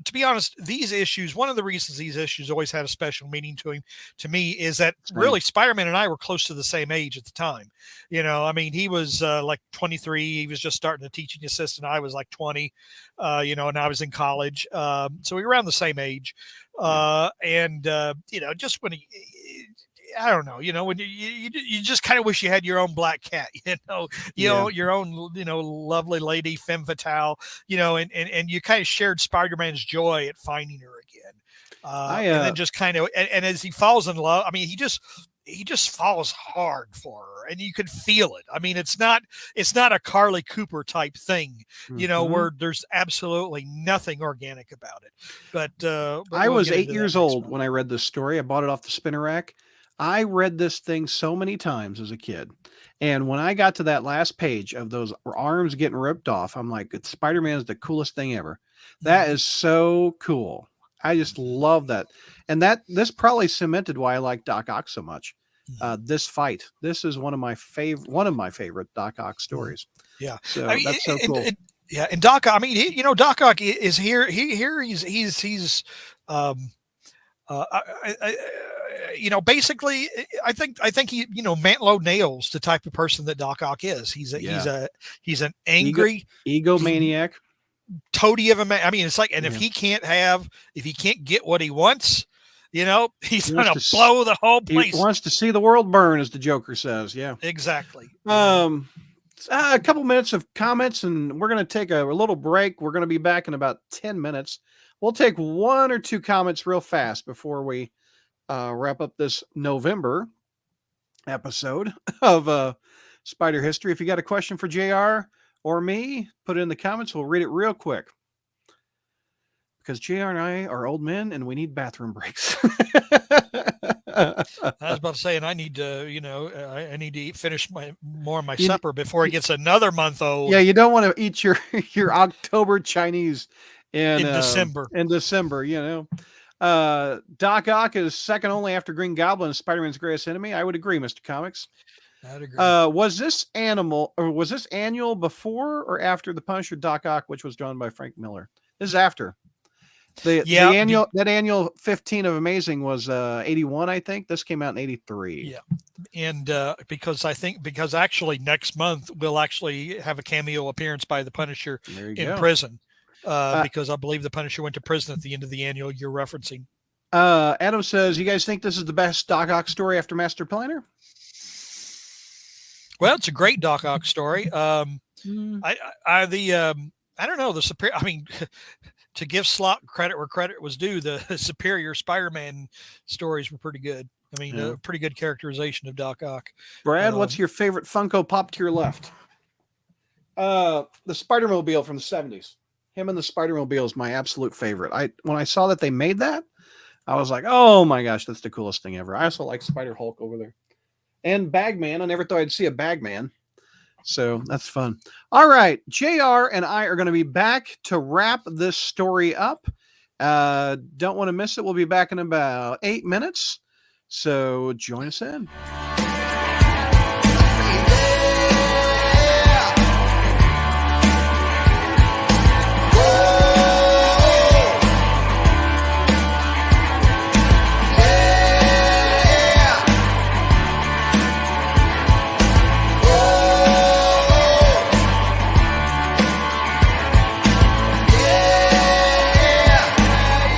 to be honest, these issues, one of the reasons these issues always had a special meaning to me is that really Spider-Man and I were close to the same age at the time. I mean, he was like 23. He was just starting a teaching assistant. I was like 20, and I was in college. So we were around the same age. Just when I don't know, when you just kind of wish you had your own Black Cat, your own, lovely lady, femme fatale, and you kind of shared Spider-Man's joy at finding her again. And then just kind of, and as he falls in love, I mean, he just falls hard for her, and you could feel it. I mean, it's not a Carly Cooper type thing, where there's absolutely nothing organic about it. But I was 8 years old when I read this story. I bought it off the spinner rack. I read this thing so many times as a kid. And when I got to that last page of those arms getting ripped off, I'm like, Spider-Man is the coolest thing ever. That is so cool. I just love that. And this probably cemented why I like Doc Ock so much. This fight. This is one of my favorite Doc Ock stories. Yeah. So that's so cool. And Doc Ock, I mean, Doc Ock is here. He's basically, I think he, Mantlo nails the type of person that Doc Ock is. He's an angry egomaniac, toady of a man. I mean, it's like, and if he can't get what he wants, he's going to blow the whole place. He wants to see the world burn, as the Joker says. Yeah, exactly. A couple minutes of comments, and we're going to take a little break. We're going to be back in about 10 minutes. We'll take one or two comments real fast before we wrap up this November episode of Spider History. If you got a question for JR or me, put it in the comments. We'll read it real quick. Because JR and I are old men and we need bathroom breaks. I was about to say, and I need to, I need to finish more of my supper before it gets another month old. Yeah, you don't want to eat your October Chinese in December. Doc Ock is second only after Green Goblin, Spider-Man's greatest enemy. I would agree, Mr. Comics. I'd agree. Was this annual before or after the Punisher Doc Ock, which was drawn by Frank Miller? This is after. That annual 15 of Amazing was 81, I think. This came out in 83. Yeah. And because actually next month we'll actually have a cameo appearance by the Punisher in prison. Because I believe the Punisher went to prison at the end of the annual you're referencing. Adam says, you guys think this is the best Doc Ock story after Master Planner? Well, it's a great Doc Ock story. I don't know, the superior, I mean, to give Slott credit where credit was due, the Superior Spider-Man stories were pretty good. I mean, a pretty good characterization of Doc Ock. Brad, what's your favorite Funko Pop to your left? The Spider-Mobile from the 70s. Him and the Spider-Mobile is my absolute favorite. When I saw that they made that, I was like, oh my gosh, that's the coolest thing ever. I also like Spider-Hulk over there. And Bagman. I never thought I'd see a Bagman. So that's fun. All right. JR and I are going to be back to wrap this story up. Don't want to miss it. We'll be back in about 8 minutes. So join us in.